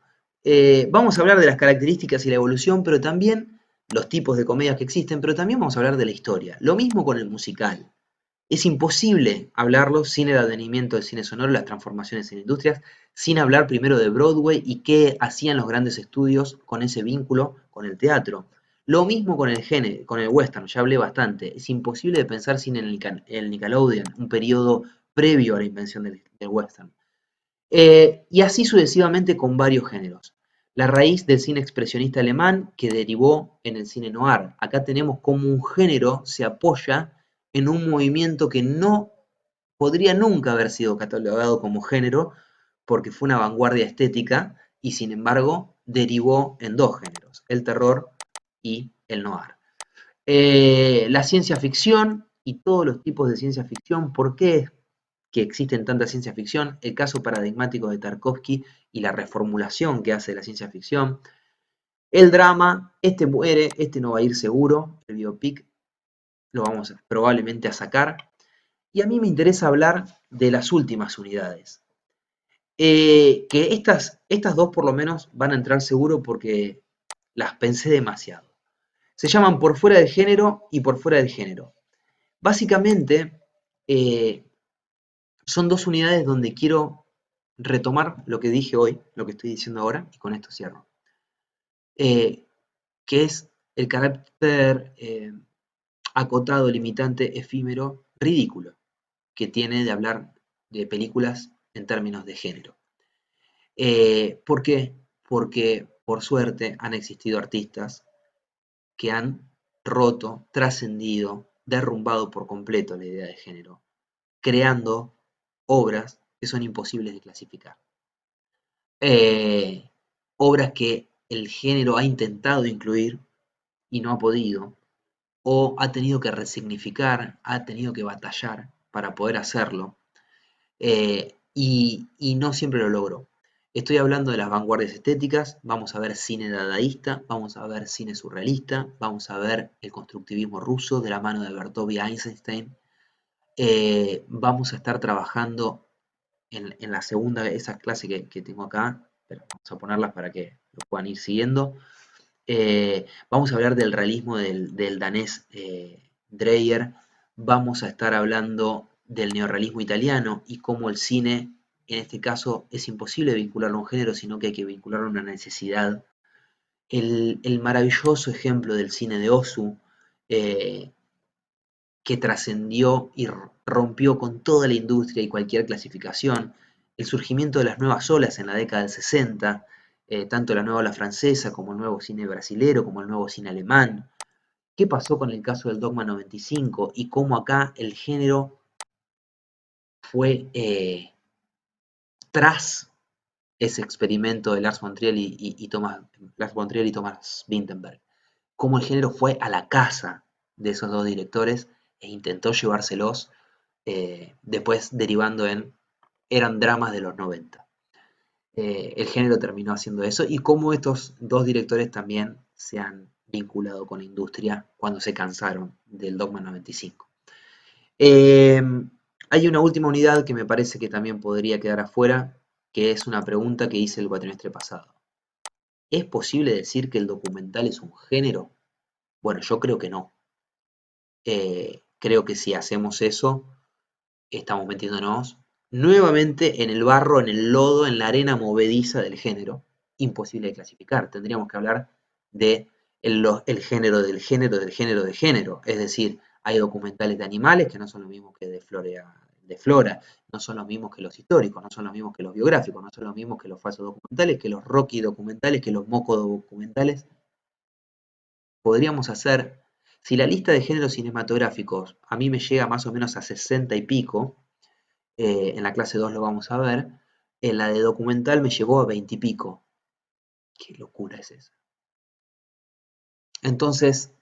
Vamos a hablar de las características y la evolución, pero también los tipos de comedias que existen, pero también vamos a hablar de la historia. Lo mismo con el musical. Es imposible hablarlo sin el advenimiento del cine sonoro, las transformaciones en industrias, sin hablar primero de Broadway y qué hacían los grandes estudios con ese vínculo con el teatro. Lo mismo con el género, con el western, ya hablé bastante. Es imposible de pensar sin el Nickelodeon, un periodo previo a la invención del western. Y así sucesivamente con varios géneros. La raíz del cine expresionista alemán que derivó en el cine noir. Acá tenemos cómo un género se apoya en un movimiento que no podría nunca haber sido catalogado como género porque fue una vanguardia estética y sin embargo derivó en dos géneros, el terror y el noir. La ciencia ficción y todos los tipos de ciencia ficción, ¿por qué que existen tanta ciencia ficción? El caso paradigmático de Tarkovsky y la reformulación que hace de la ciencia ficción. El drama, este muere, este no va a ir seguro, el biopic lo vamos probablemente a sacar. Y a mí me interesa hablar de las últimas unidades. Que estas dos por lo menos van a entrar seguro porque las pensé demasiado. Se llaman Por fuera del género y Por fuera del género. Básicamente son dos unidades donde quiero retomar lo que dije hoy, lo que estoy diciendo ahora, y con esto cierro. Que es el carácter acotado, limitante, efímero, ridículo, que tiene de hablar de películas en términos de género. ¿Por qué? Porque por suerte han existido artistas que han roto, trascendido, derrumbado por completo la idea de género, creando obras que son imposibles de clasificar. Eh, Obras que el género ha intentado incluir y no ha podido, o ha tenido que resignificar, ha tenido que batallar para poder hacerlo, y no siempre lo logró. Estoy hablando de las vanguardias estéticas, vamos a ver cine dadaísta, vamos a ver cine surrealista, vamos a ver el constructivismo ruso de la mano de Bertov y Eisenstein. Vamos a estar trabajando en la segunda, esa clase que tengo acá, pero vamos a ponerlas para que lo puedan ir siguiendo. Vamos a hablar del realismo del danés Dreyer, vamos a estar hablando del neorrealismo italiano y cómo el cine, en este caso, es imposible vincularlo a un género, sino que hay que vincularlo a una necesidad. El maravilloso ejemplo del cine de Ozu, eh, que trascendió y rompió con toda la industria y cualquier clasificación, el surgimiento de las nuevas olas en la década del 60, tanto la nueva ola francesa como el nuevo cine brasilero, como el nuevo cine alemán. ¿Qué pasó con el caso del Dogma 95 y cómo acá el género fue tras ese experimento de Lars von Trier Lars von Trier y Thomas Vinterberg. Cómo el género fue a la casa de esos dos directores e intentó llevárselos, después derivando en eran dramas de los 90. El género terminó haciendo eso y cómo estos dos directores también se han vinculado con la industria cuando se cansaron del Dogma 95. Eh, Hay una última unidad que me parece que también podría quedar afuera, que es una pregunta que hice el cuatrimestre pasado. ¿Es posible decir que el documental es un género? Bueno, yo creo que no. Creo que si hacemos eso, estamos metiéndonos nuevamente en el barro, en el lodo, en la arena movediza del género. Imposible de clasificar. Tendríamos que hablar de el género del género del género del género. Es decir, hay documentales de animales que no son los mismos que de flora, no son los mismos que los históricos, no son los mismos que los biográficos, no son los mismos que los falsos documentales, que los Rocky documentales, que los Moco documentales. Podríamos hacer, si la lista de géneros cinematográficos a mí me llega más o menos a 60 y pico, en la clase 2 lo vamos a ver, en la de documental me llegó a 20 y pico. Qué locura es esa. Entonces,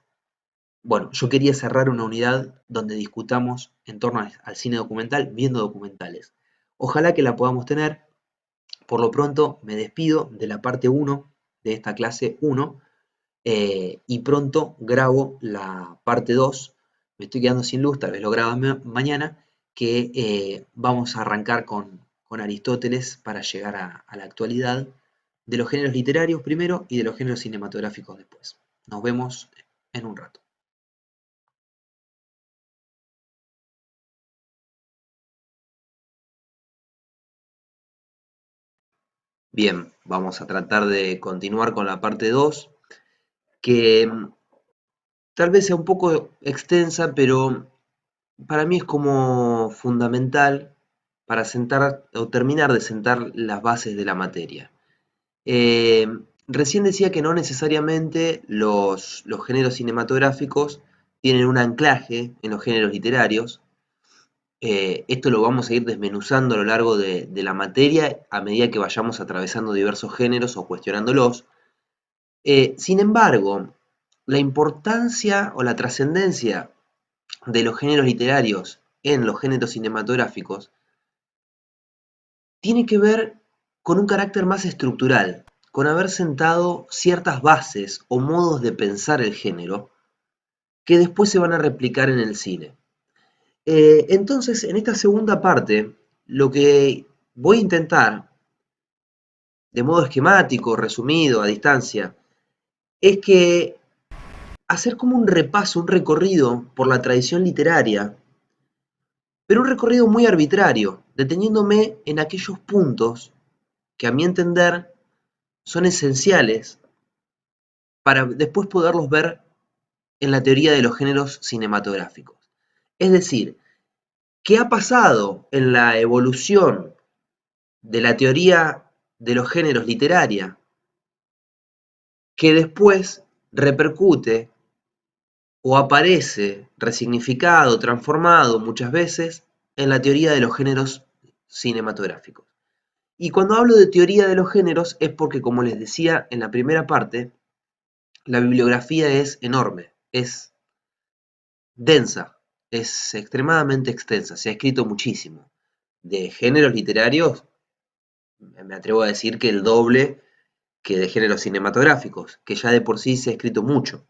bueno, yo quería cerrar una unidad donde discutamos en torno al cine documental viendo documentales. Ojalá que la podamos tener. Por lo pronto me despido de la parte 1 de esta clase 1 y pronto grabo la parte 2. Me estoy quedando sin luz, tal vez lo grabo mañana, que vamos a arrancar con Aristóteles para llegar a la actualidad de los géneros literarios primero y de los géneros cinematográficos después. Nos vemos en un rato. Bien, vamos a tratar de continuar con la parte 2, que tal vez sea un poco extensa, pero para mí es como fundamental para sentar o terminar de sentar las bases de la materia. Eh, Recién decía que no necesariamente los géneros cinematográficos tienen un anclaje en los géneros literarios. Esto lo vamos a ir desmenuzando a lo largo de la materia a medida que vayamos atravesando diversos géneros o cuestionándolos. Sin embargo, la importancia o la trascendencia de los géneros literarios en los géneros cinematográficos tiene que ver con un carácter más estructural, con haber sentado ciertas bases o modos de pensar el género que después se van a replicar en el cine. Entonces, en esta segunda parte, lo que voy a intentar, de modo esquemático, resumido, a distancia, es que hacer como un repaso, un recorrido por la tradición literaria, pero un recorrido muy arbitrario, deteniéndome en aquellos puntos que a mi entender son esenciales para después poderlos ver en la teoría de los géneros cinematográficos. Es decir, ¿qué ha pasado en la evolución de la teoría de los géneros literaria que después repercute o aparece resignificado, transformado muchas veces en la teoría de los géneros cinematográficos? Y cuando hablo de teoría de los géneros es porque, como les decía en la primera parte, la bibliografía es enorme, es densa, es extremadamente extensa, se ha escrito muchísimo. De géneros literarios, me atrevo a decir que el doble que de géneros cinematográficos, que ya de por sí se ha escrito mucho.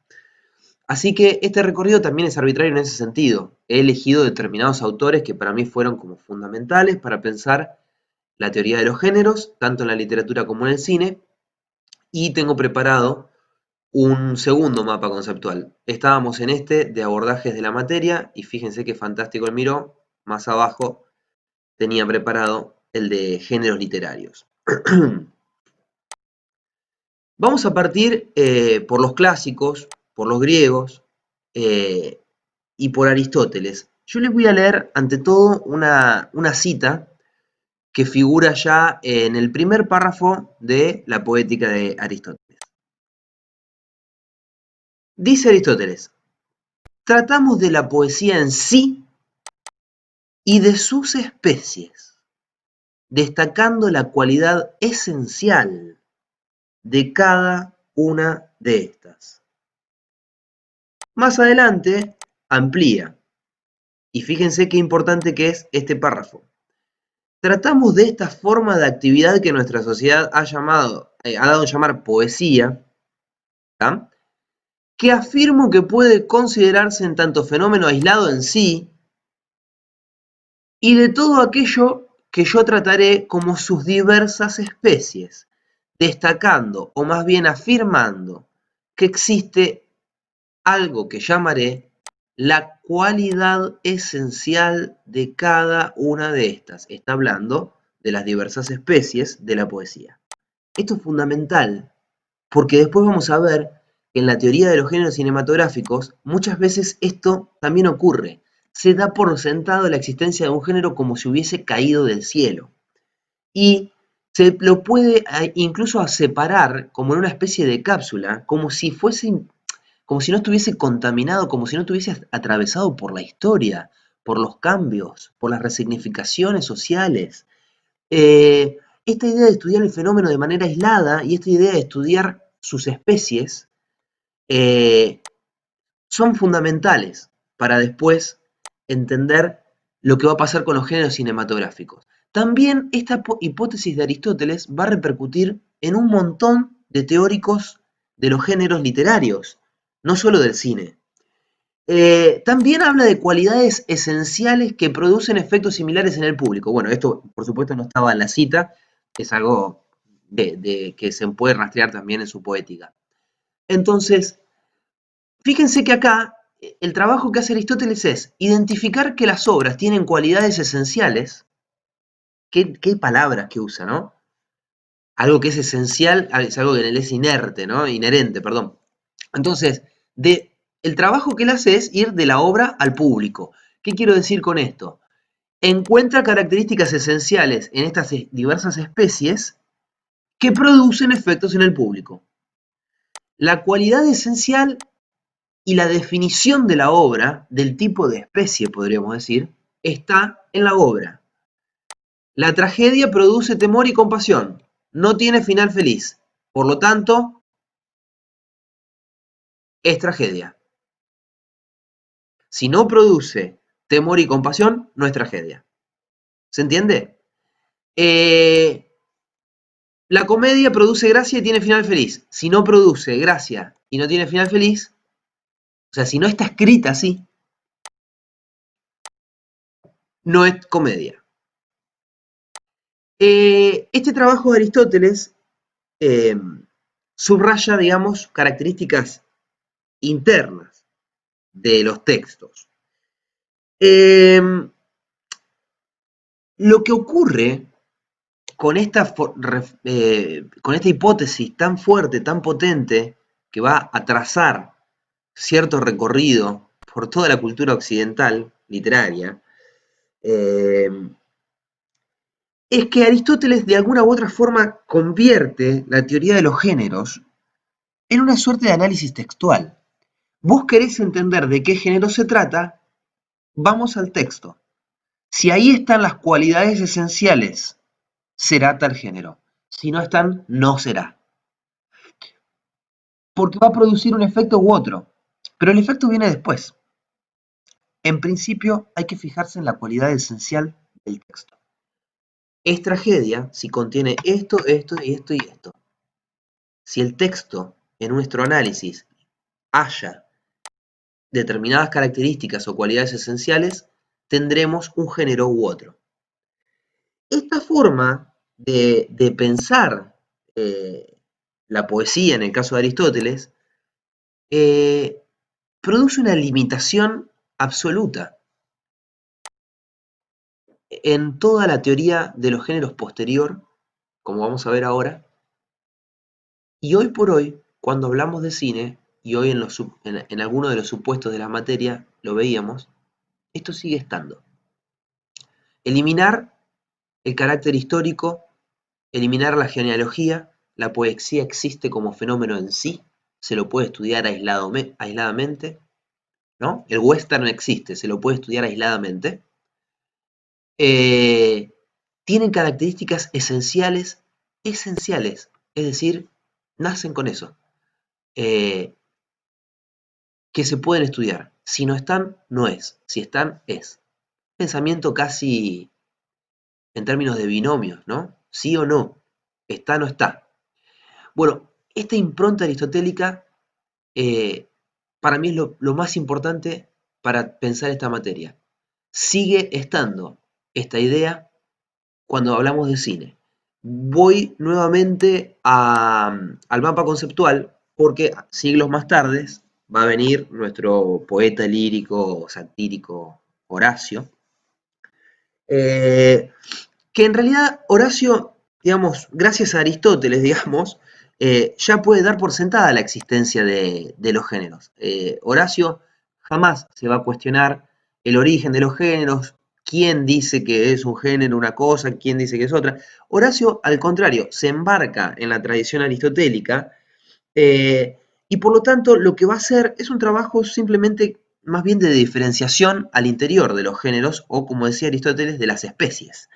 Así que este recorrido también es arbitrario en ese sentido. He elegido determinados autores que para mí fueron como fundamentales para pensar la teoría de los géneros, tanto en la literatura como en el cine, y tengo preparado un segundo mapa conceptual. Estábamos en este de abordajes de la materia y fíjense qué fantástico el Miró, más abajo tenía preparado el de géneros literarios. Vamos a partir por los clásicos, por los griegos y por Aristóteles. Yo les voy a leer ante todo una cita que figura ya en el primer párrafo de la poética de Aristóteles. Dice Aristóteles: tratamos de la poesía en sí y de sus especies. destacando la cualidad esencial de cada una de estas. Más adelante, amplía. Y fíjense qué importante que es este párrafo. Tratamos de esta forma de actividad que nuestra sociedad ha dado a llamar poesía, ¿tá? Que afirmo que puede considerarse en tanto fenómeno aislado en sí, y de todo aquello que yo trataré como sus diversas especies, destacando o más bien afirmando que existe algo que llamaré la cualidad esencial de cada una de estas. Está hablando de las diversas especies de la poesía. Esto es fundamental, porque después vamos a ver que en la teoría de los géneros cinematográficos muchas veces esto también ocurre. Se da por sentado la existencia de un género como si hubiese caído del cielo. Y se lo puede incluso a separar como en una especie de cápsula, como si no estuviese contaminado, como si no estuviese atravesado por la historia, por los cambios, por las resignificaciones sociales. Esta idea de estudiar el fenómeno de manera aislada y esta idea de estudiar sus especies eh, son fundamentales para después entender lo que va a pasar con los géneros cinematográficos. También esta hipótesis de Aristóteles va a repercutir en un montón de teóricos de los géneros literarios, no solo del cine. También habla de cualidades esenciales que producen efectos similares en el público. Bueno, esto por supuesto no estaba en la cita, es algo que se puede rastrear también en su poética. Entonces, fíjense que acá el trabajo que hace Aristóteles es identificar que las obras tienen cualidades esenciales. ¿Qué palabras que usa, ¿no? Algo que es esencial es algo que es inerte, ¿no? Inherente, perdón. Entonces, el trabajo que él hace es ir de la obra al público. ¿Qué quiero decir con esto? Encuentra características esenciales en estas diversas especies que producen efectos en el público. La cualidad esencial y la definición de la obra, del tipo de especie, podríamos decir, está en la obra. La tragedia produce temor y compasión, no tiene final feliz, por lo tanto, es tragedia. Si no produce temor y compasión, no es tragedia. ¿Se entiende? La comedia produce gracia y tiene final feliz. Si no produce gracia y no tiene final feliz, o sea, si no está escrita así, no es comedia. Este trabajo de Aristóteles subraya, digamos, características internas de los textos. Lo que ocurre con con esta hipótesis tan fuerte, tan potente, que va a trazar cierto recorrido por toda la cultura occidental literaria, es que Aristóteles de alguna u otra forma convierte la teoría de los géneros en una suerte de análisis textual. Vos querés entender de qué género se trata, vamos al texto. Si ahí están las cualidades esenciales, será tal género. Si no están, no será. Porque va a producir un efecto u otro. Pero el efecto viene después. En principio, hay que fijarse en la cualidad esencial del texto. Es tragedia si contiene esto, esto y esto y esto. Si el texto, en nuestro análisis, haya determinadas características o cualidades esenciales, tendremos un género u otro. Esta forma de pensar la poesía, en el caso de Aristóteles, produce una limitación absoluta en toda la teoría de los géneros posterior, como vamos a ver ahora, y hoy por hoy, cuando hablamos de cine, y hoy en alguno de los supuestos de la materia lo veíamos, esto sigue estando. Eliminar el carácter histórico, eliminar la genealogía, la poesía existe como fenómeno en sí, se lo puede estudiar aisladamente, ¿no? El western existe, se lo puede estudiar aisladamente. tienen características esenciales, esenciales, es decir, nacen con eso, eh, que se pueden estudiar. Si no están, no es. Si están, es. Pensamiento casi en términos de binomios, ¿no? Sí o no, está o no está. Bueno, esta impronta aristotélica eh, para mí es lo más importante para pensar esta materia. Sigue estando esta idea cuando hablamos de cine. Voy nuevamente al mapa conceptual porque siglos más tarde va a venir nuestro poeta lírico, satírico, Horacio, eh, que en realidad Horacio, digamos, gracias a Aristóteles, digamos, ya puede dar por sentada la existencia de los géneros. Horacio jamás se va a cuestionar el origen de los géneros, quién dice que es un género una cosa, quién dice que es otra. Horacio, al contrario, se embarca en la tradición aristotélica eh, y por lo tanto lo que va a hacer es un trabajo simplemente más bien de diferenciación al interior de los géneros o, como decía Aristóteles, de las especies.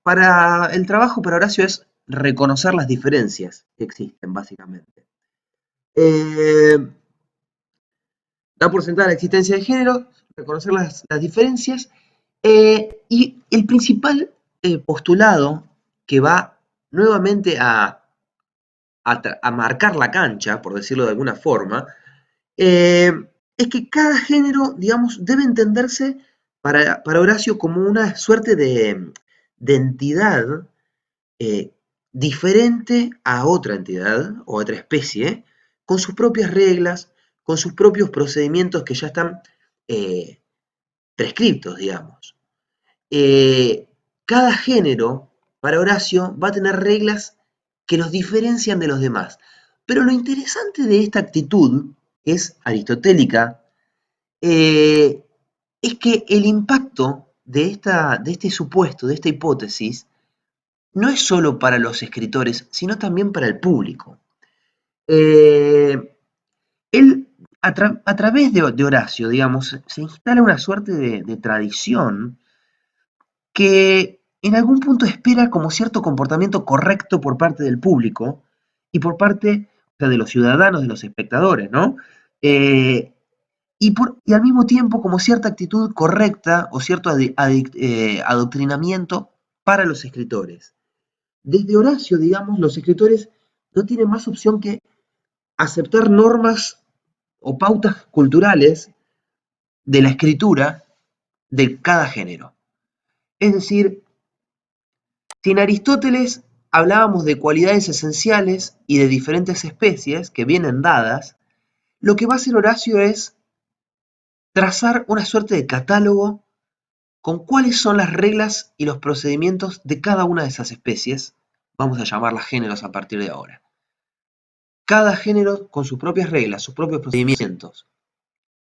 Para el trabajo para Horacio es reconocer las diferencias que existen, básicamente. Eh, Da por sentada la existencia de género, reconocer las diferencias, y el principal postulado que va nuevamente a marcar la cancha, por decirlo de alguna forma, eh, es que cada género, digamos, debe entenderse para Horacio como una suerte de entidad eh, diferente a otra entidad o otra especie, con sus propias reglas, con sus propios procedimientos que ya están eh, prescriptos, digamos. Eh, Cada género, para Horacio, va a tener reglas que los diferencian de los demás. Pero lo interesante de esta actitud, que es aristotélica, eh, es que el impacto de este supuesto, de esta hipótesis, no es solo para los escritores, sino también para el público. Eh, Él, a través de Horacio, digamos, se instala una suerte de tradición que en algún punto espera como cierto comportamiento correcto por parte del público y por parte, o sea, de los ciudadanos, de los espectadores, ¿no? Eh, y al mismo tiempo como cierta actitud correcta o cierto adoctrinamiento para los escritores. Desde Horacio, digamos, los escritores no tienen más opción que aceptar normas o pautas culturales de la escritura de cada género. Es decir, si en Aristóteles hablábamos de cualidades esenciales y de diferentes especies que vienen dadas, lo que va a hacer Horacio es trazar una suerte de catálogo con cuáles son las reglas y los procedimientos de cada una de esas especies, vamos a llamarlas géneros a partir de ahora. Cada género con sus propias reglas, sus propios procedimientos.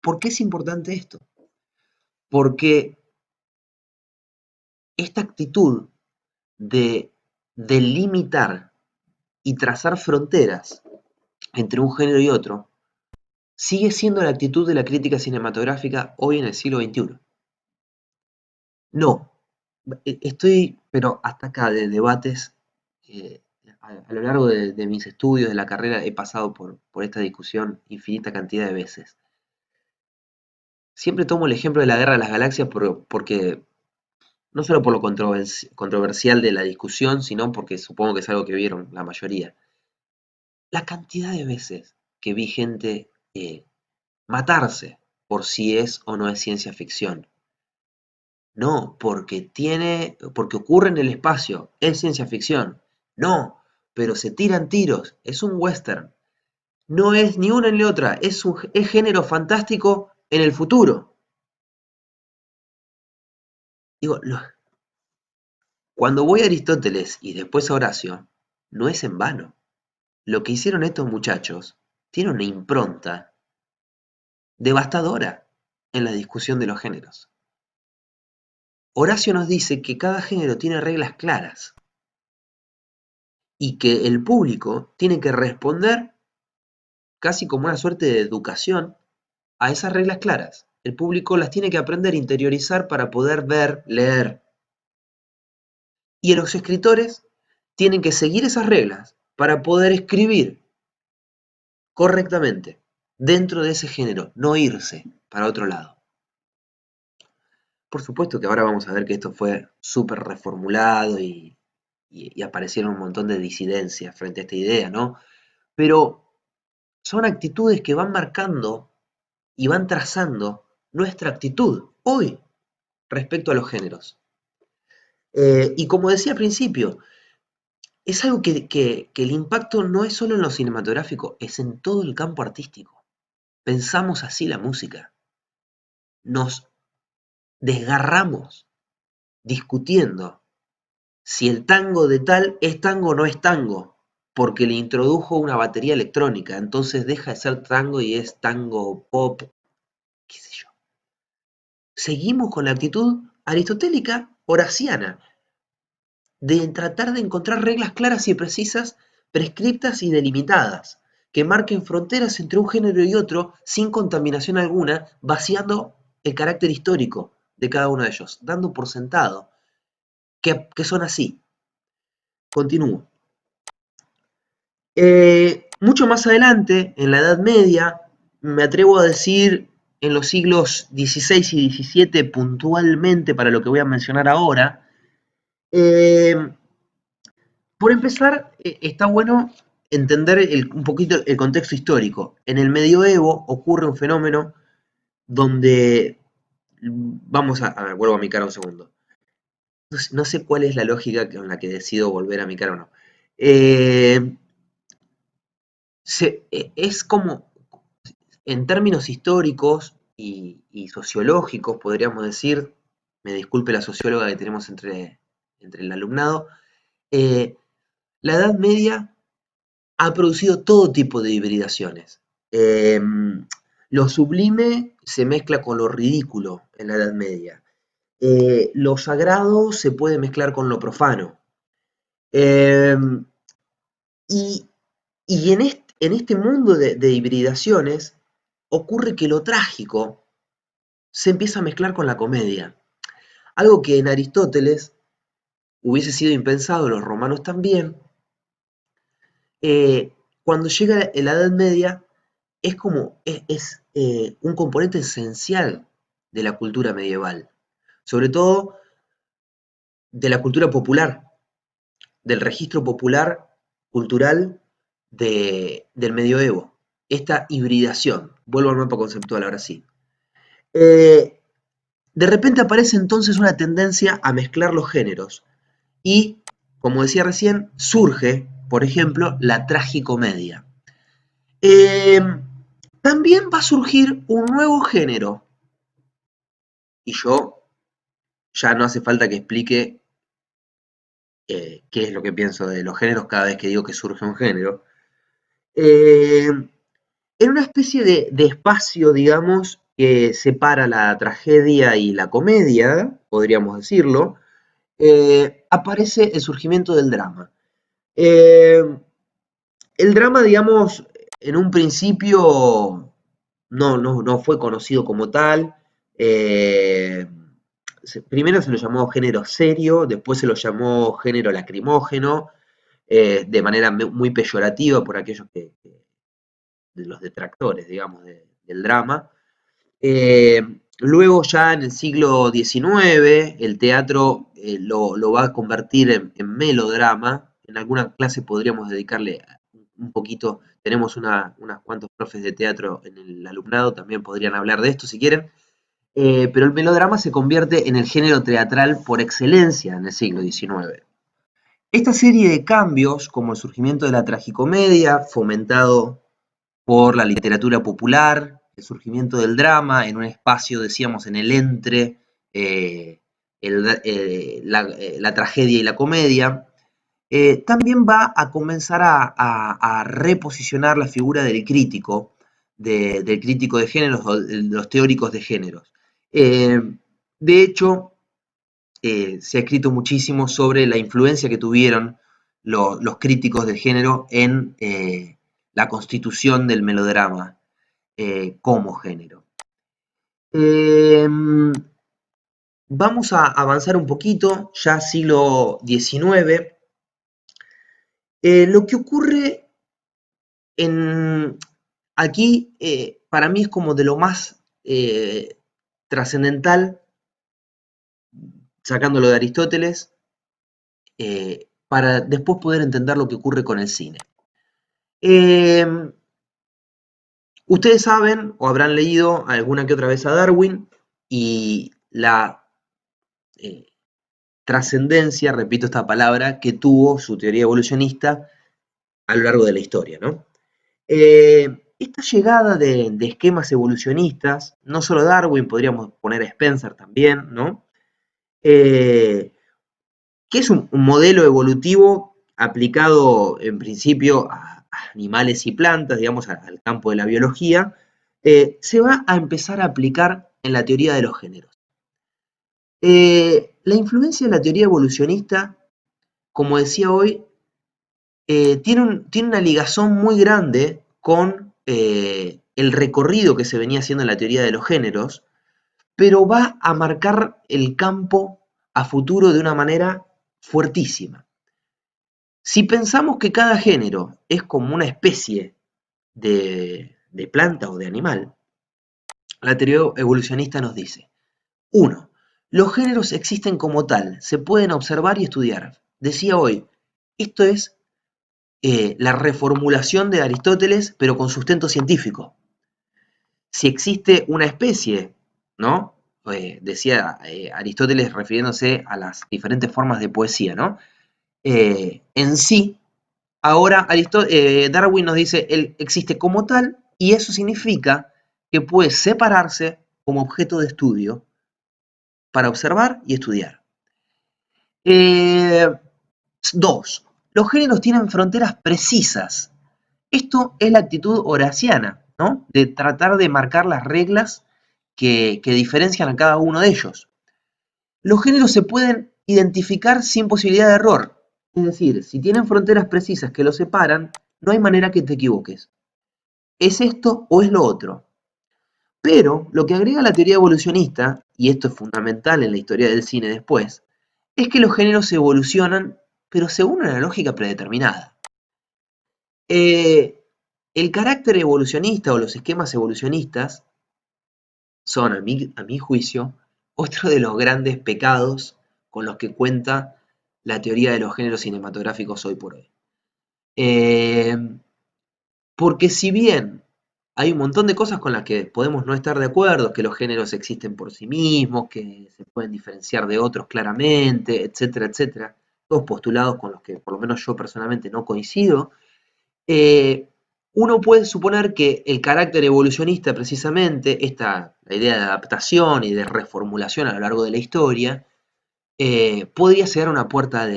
¿Por qué es importante esto? Porque esta actitud de delimitar y trazar fronteras entre un género y otro sigue siendo la actitud de la crítica cinematográfica hoy en el siglo XXI. No, estoy, pero hasta acá de debates, eh, a lo largo de mis estudios, de la carrera, he pasado por esta discusión infinita cantidad de veces. Siempre tomo el ejemplo de la Guerra de las Galaxias porque no solo por lo controversial de la discusión, sino porque supongo que es algo que vieron la mayoría. La cantidad de veces que vi gente matarse por si es o no es ciencia ficción. No, porque ocurre en el espacio, es ciencia ficción. No, pero se tiran tiros, es un western. No es ni una ni la otra, es género fantástico en el futuro. Digo, cuando voy a Aristóteles y después a Horacio, no es en vano. Lo que hicieron estos muchachos tiene una impronta devastadora en la discusión de los géneros. Horacio nos dice que cada género tiene reglas claras y que el público tiene que responder casi como una suerte de educación a esas reglas claras. El público las tiene que aprender a interiorizar para poder ver, leer. Y los escritores tienen que seguir esas reglas para poder escribir correctamente dentro de ese género, no irse para otro lado. Por supuesto que ahora vamos a ver que esto fue súper reformulado y aparecieron un montón de disidencias frente a esta idea, ¿no? Pero son actitudes que van marcando y van trazando nuestra actitud hoy respecto a los géneros. Y como decía al principio, es algo que el impacto no es solo en lo cinematográfico, es en todo el campo artístico. Pensamos así la música, nos desgarramos discutiendo si el tango de tal es tango o no es tango, porque le introdujo una batería electrónica, entonces deja de ser tango y es tango pop, qué sé yo. Seguimos con la actitud aristotélica horaciana de tratar de encontrar reglas claras y precisas, prescriptas y delimitadas, que marquen fronteras entre un género y otro sin contaminación alguna, vaciando el carácter histórico de cada uno de ellos, dando por sentado que son así. Continúo. Mucho más adelante, en la Edad Media, me atrevo a decir en los siglos XVI y XVII puntualmente para lo que voy a mencionar ahora, eh, por empezar, está bueno entender un poquito el contexto histórico. En el medioevo ocurre un fenómeno donde, a ver, vuelvo a mi cara un segundo. No sé cuál es la lógica con la que decido volver a mi cara o no. Eh, es como, en términos históricos y sociológicos, podríamos decir, me disculpe la socióloga que tenemos entre el alumnado, eh, la Edad Media ha producido todo tipo de hibridaciones. Lo sublime se mezcla con lo ridículo en la Edad Media. Lo sagrado se puede mezclar con lo profano. Eh, y en este mundo de hibridaciones ocurre que lo trágico se empieza a mezclar con la comedia. Algo que en Aristóteles hubiese sido impensado, los romanos también. Cuando llega la Edad Media es como un componente esencial de la cultura medieval, sobre todo de la cultura popular, del registro popular cultural del medioevo. Esta hibridación, vuelvo al mapa conceptual ahora sí. De repente aparece entonces una tendencia a mezclar los géneros y, como decía recién, surge, por ejemplo, la tragicomedia. Eh, También va a surgir un nuevo género, y yo ya no hace falta que explique qué es lo que pienso de los géneros cada vez que digo que surge un género. Eh, en una especie de espacio, digamos, que separa la tragedia y la comedia, podríamos decirlo, aparece el surgimiento del drama. Eh, el drama, digamos, en un principio no fue conocido como tal. eh, Primero se lo llamó género serio, después se lo llamó género lacrimógeno, de manera muy peyorativa por aquellos de los detractores, digamos, del drama. Eh, Luego ya en el siglo XIX el teatro lo va a convertir en melodrama. En alguna clase podríamos dedicarle un poquito, tenemos unos cuantos profes de teatro en el alumnado, también podrían hablar de esto si quieren. Pero el melodrama se convierte en el género teatral por excelencia en el siglo XIX. Esta serie de cambios, como el surgimiento de la tragicomedia, fomentado por la literatura popular, el surgimiento del drama en un espacio, decíamos, en el entre la tragedia y la comedia, también va a comenzar a reposicionar la figura del crítico, del crítico de géneros o de los teóricos de géneros. Eh, de hecho, se ha escrito muchísimo sobre la influencia que tuvieron los críticos de género en la constitución del melodrama como género. Eh, Vamos a avanzar un poquito, ya siglo XIX. Lo que ocurre aquí, para mí es como de lo más trascendental, sacándolo de Aristóteles, para después poder entender lo que ocurre con el cine. Eh, Ustedes saben o habrán leído alguna que otra vez a Darwin y la eh, trascendencia, repito esta palabra, que tuvo su teoría evolucionista a lo largo de la historia, ¿no? Esta llegada de esquemas evolucionistas, no solo Darwin, podríamos poner a Spencer también, ¿no? Que es un modelo evolutivo aplicado en principio a animales y plantas, digamos, al campo de la biología, se va a empezar a aplicar en la teoría de los géneros. La influencia de la teoría evolucionista, como decía hoy, tiene una ligazón muy grande con el recorrido que se venía haciendo en la teoría de los géneros, pero va a marcar el campo a futuro de una manera fuertísima. Si pensamos que cada género es como una especie de planta o de animal, la teoría evolucionista nos dice: 1. Los géneros existen como tal, se pueden observar y estudiar. Decía hoy, esto es la reformulación de Aristóteles, pero con sustento científico. Si existe una especie, ¿no? Decía Aristóteles refiriéndose a las diferentes formas de poesía, ¿no? En sí, ahora Darwin nos dice, él existe como tal, y eso significa que puede separarse como objeto de estudio para observar y estudiar. 2. Los géneros tienen fronteras precisas. Esto es la actitud horaciana, ¿no? De tratar de marcar las reglas que diferencian a cada uno de ellos. Los géneros se pueden identificar sin posibilidad de error. Es decir, si tienen fronteras precisas que los separan, no hay manera que te equivoques. ¿Es esto o es lo otro? Pero lo que agrega la teoría evolucionista, y esto es fundamental en la historia del cine después, es que los géneros evolucionan, pero según una lógica predeterminada. Eh, el carácter evolucionista o los esquemas evolucionistas son, a mi juicio, otro de los grandes pecados con los que cuenta la teoría de los géneros cinematográficos hoy por hoy. Eh, Porque si bien hay un montón de cosas con las que podemos no estar de acuerdo, que los géneros existen por sí mismos, que se pueden diferenciar de otros claramente, etcétera, etcétera, todos postulados con los que por lo menos yo personalmente no coincido, eh, uno puede suponer que el carácter evolucionista precisamente, la idea de adaptación y de reformulación a lo largo de la historia, podría ser una puerta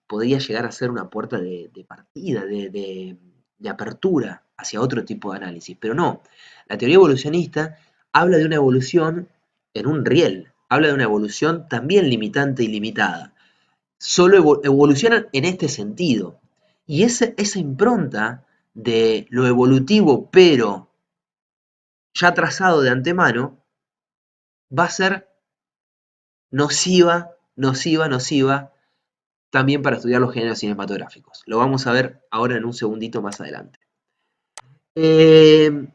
podría llegar a ser una puerta de partida, de apertura hacia otro tipo de análisis. Pero no, la teoría evolucionista habla de una evolución en un riel, habla de una evolución también limitante y limitada. Solo evolucionan en este sentido. Y esa impronta de lo evolutivo, pero ya trazado de antemano, va a ser nociva, nociva, nociva también para estudiar los géneros cinematográficos. Lo vamos a ver ahora en un segundito más adelante. Eh,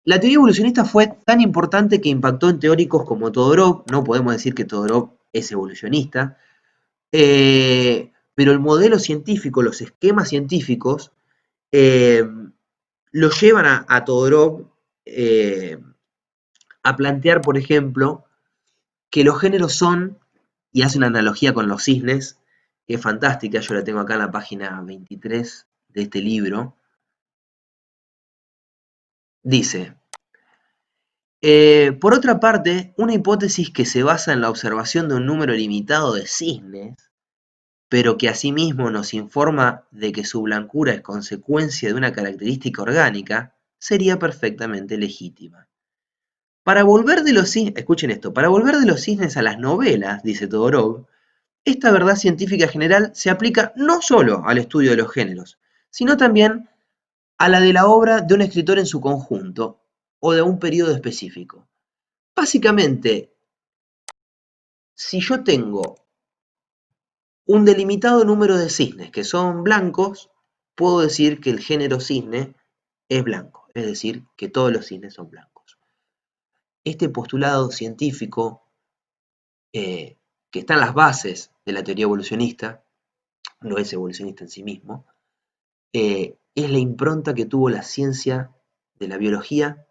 la teoría evolucionista fue tan importante que impactó en teóricos como Todorov. No podemos decir que Todorov es evolucionista, pero el modelo científico, los esquemas científicos, eh, lo llevan a Todorov a plantear, por ejemplo, que los géneros son, y hace una analogía con los cisnes, que es fantástica, yo la tengo acá en la página 23 de este libro, dice, por otra parte, una hipótesis que se basa en la observación de un número limitado de cisnes, pero que asimismo nos informa de que su blancura es consecuencia de una característica orgánica, sería perfectamente legítima. Para volver de los cisnes, escuchen esto, para volver de los cisnes a las novelas, dice Todorov, esta verdad científica general se aplica no solo al estudio de los géneros, sino también a la de la obra de un escritor en su conjunto o de un periodo específico. Básicamente, Si yo tengo un delimitado número de cisnes que son blancos, puedo decir que el género cisne es blanco, es decir, que todos los cisnes son blancos. Este postulado científico, que está en las bases de la teoría evolucionista, no es evolucionista en sí mismo, es la impronta que tuvo la ciencia de la biología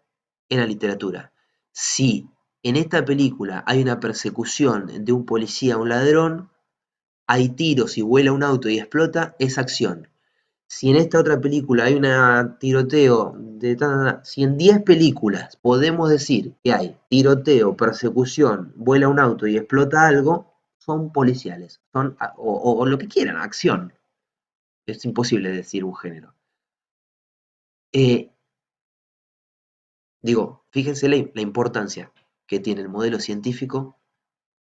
en la literatura. Si en esta película hay una persecución de un policía a un ladrón, hay tiros y vuela un auto y explota, es acción. Si en esta otra película hay un tiroteo, si en 10 películas podemos decir que hay tiroteo, persecución, vuela un auto y explota algo, son policiales, o lo que quieran, acción. Es imposible decir un género. Eh, fíjense la importancia que tiene el modelo científico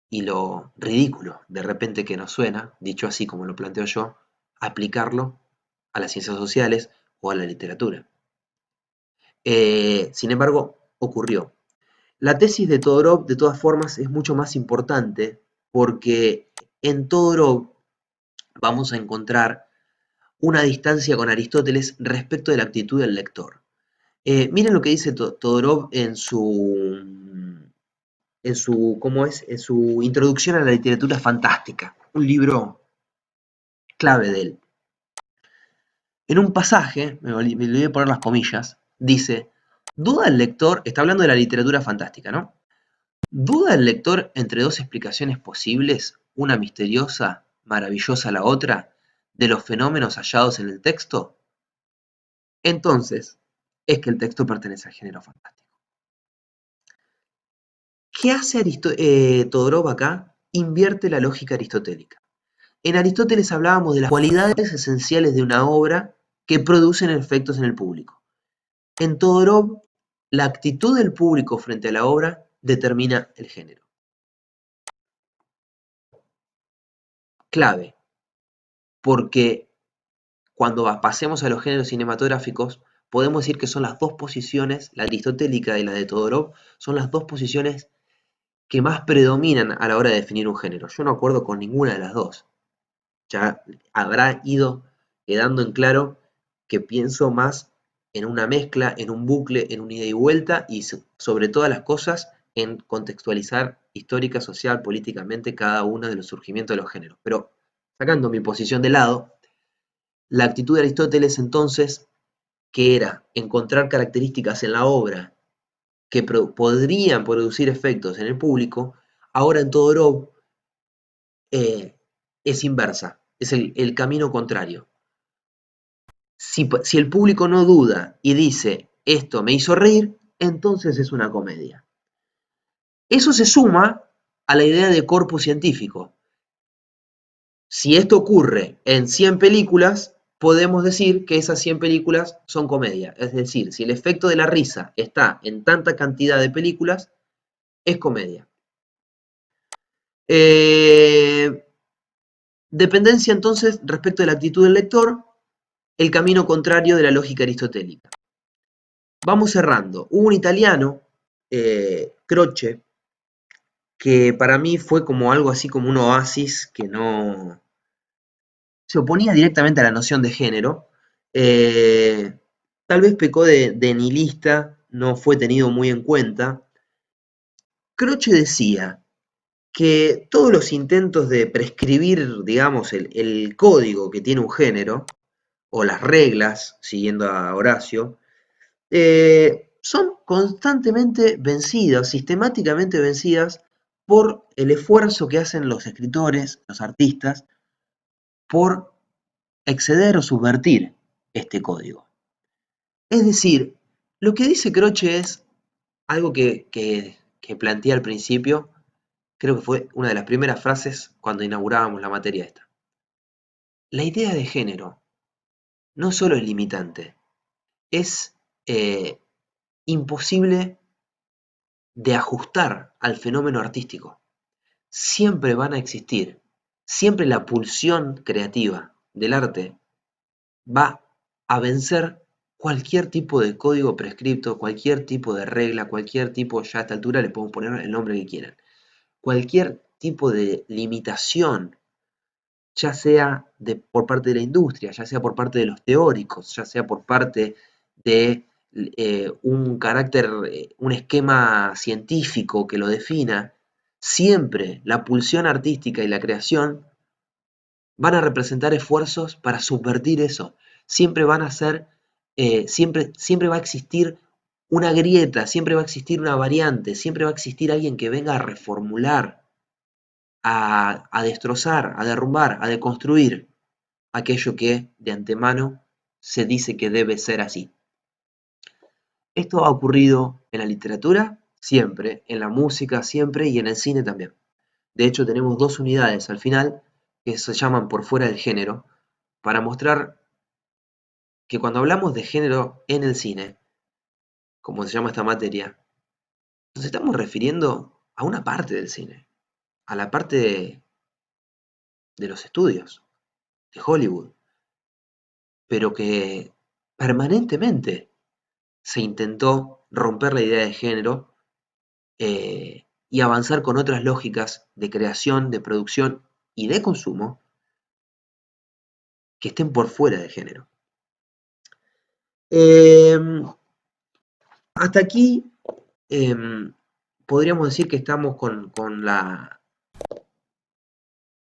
y lo ridículo de repente que nos suena, dicho así como lo planteo yo, aplicarlo a las ciencias sociales o a la literatura. Sin embargo, ocurrió. La tesis de Todorov, de todas formas, es mucho más importante porque en Todorov vamos a encontrar una distancia con Aristóteles respecto de la actitud del lector. Miren lo que dice Todorov en su introducción a la literatura fantástica, un libro clave de él. En un pasaje, me olvidé de poner las comillas, dice, ¿duda el lector? Está hablando de la literatura fantástica, ¿no? ¿Duda el lector entre dos explicaciones posibles, una misteriosa, maravillosa la otra, de los fenómenos hallados en el texto? Entonces, es que el texto pertenece al género fantástico. ¿Qué hace Todorov acá? Invierte la lógica aristotélica. En Aristóteles hablábamos de las cualidades esenciales de una obra que producen efectos en el público. En Todorov, la actitud del público frente a la obra determina el género. Clave, porque cuando pasemos a los géneros cinematográficos, podemos decir que son las dos posiciones, la aristotélica y la de Todorov, son las dos posiciones que más predominan a la hora de definir un género. Yo no acuerdo con ninguna de las dos. Ya habrá ido quedando en claro que pienso más en una mezcla, en un bucle, en un ida y vuelta y sobre todas las cosas en contextualizar histórica, social, políticamente cada uno de los surgimientos de los géneros. Pero sacando mi posición de lado, la actitud de Aristóteles entonces, que era encontrar características en la obra que podrían producir efectos en el público, ahora en Todorov es inversa, es el camino contrario. Si el público no duda y dice, esto me hizo reír, entonces es una comedia. Eso se suma a la idea de corpus científico. Si esto ocurre en 100 películas, podemos decir que esas 100 películas son comedia. Es decir, si el efecto de la risa está en tanta cantidad de películas, es comedia. Dependencia entonces respecto de la actitud del lector, el camino contrario de la lógica aristotélica. Vamos cerrando. Hubo un italiano, Croce, que para mí fue como algo así como un oasis que no se oponía directamente a la noción de género. Eh, Tal vez pecó de nihilista, no fue tenido muy en cuenta. Croce decía que todos los intentos de prescribir, digamos, el código que tiene un género, o las reglas, siguiendo a Horacio, son constantemente vencidas, sistemáticamente vencidas por el esfuerzo que hacen los escritores, los artistas, por exceder o subvertir este código. Es decir, lo que dice Croce es algo que planteé al principio, creo que fue una de las primeras frases cuando inaugurábamos la materia esta. La idea de género no solo es limitante, es imposible de ajustar al fenómeno artístico. Siempre van a existir, siempre la pulsión creativa del arte va a vencer cualquier tipo de código prescripto, cualquier tipo de regla, cualquier tipo, ya a esta altura le podemos poner el nombre que quieran. Cualquier tipo de limitación, ya sea por parte de la industria, ya sea por parte de los teóricos, ya sea por parte de un carácter, un esquema científico que lo defina, siempre la pulsión artística y la creación van a representar esfuerzos para subvertir eso. Siempre van a ser, siempre va a existir una grieta, siempre va a existir una variante, siempre va a existir alguien que venga a reformular, a destrozar, a derrumbar, a deconstruir aquello que de antemano se dice que debe ser así. Esto ha ocurrido en la literatura siempre, en la música siempre y en el cine también. De hecho, tenemos dos unidades al final que se llaman por fuera del género para mostrar que cuando hablamos de género en el cine, como se llama esta materia, nos estamos refiriendo a una parte del cine, a la parte de los estudios, de Hollywood, pero que permanentemente se intentó romper la idea de género y avanzar con otras lógicas de creación, de producción y de consumo que estén por fuera del género. Hasta aquí podríamos decir que estamos con la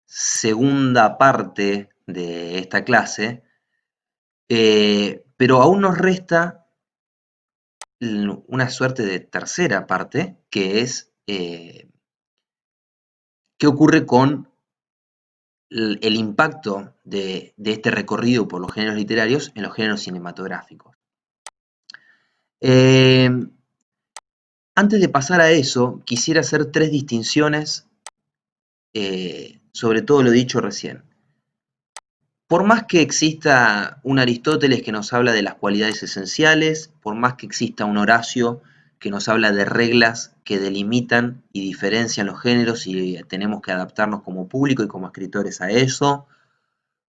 segunda parte de esta clase, pero aún nos resta una suerte de tercera parte, que es qué ocurre con el impacto de este recorrido por los géneros literarios en los géneros cinematográficos. Antes de pasar a eso, quisiera hacer tres distinciones sobre todo lo dicho recién. Por más que exista un Aristóteles que nos habla de las cualidades esenciales, por más que exista un Horacio que nos habla de reglas que delimitan y diferencian los géneros y tenemos que adaptarnos como público y como escritores a eso,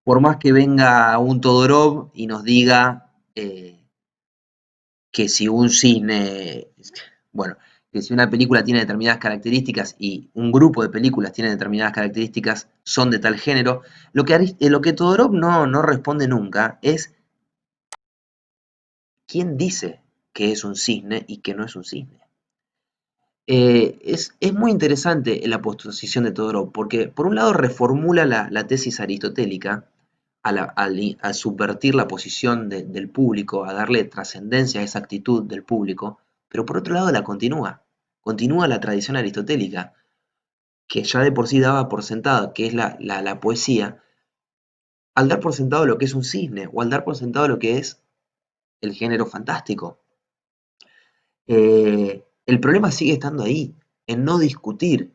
por más que venga un Todorov y nos diga que si un cisne, bueno, que si una película tiene determinadas características y un grupo de películas tiene determinadas características, son de tal género, lo que Todorov no responde nunca es quién dice que es un cisne y que no es un cisne. Es muy interesante la posición de Todorov, porque por un lado reformula la tesis aristotélica al subvertir la posición del público, a darle trascendencia a esa actitud del público, pero por otro lado la continúa la tradición aristotélica, que ya de por sí daba por sentado, que es la poesía, al dar por sentado lo que es un cisne, o al dar por sentado lo que es el género fantástico. El problema sigue estando ahí, en no discutir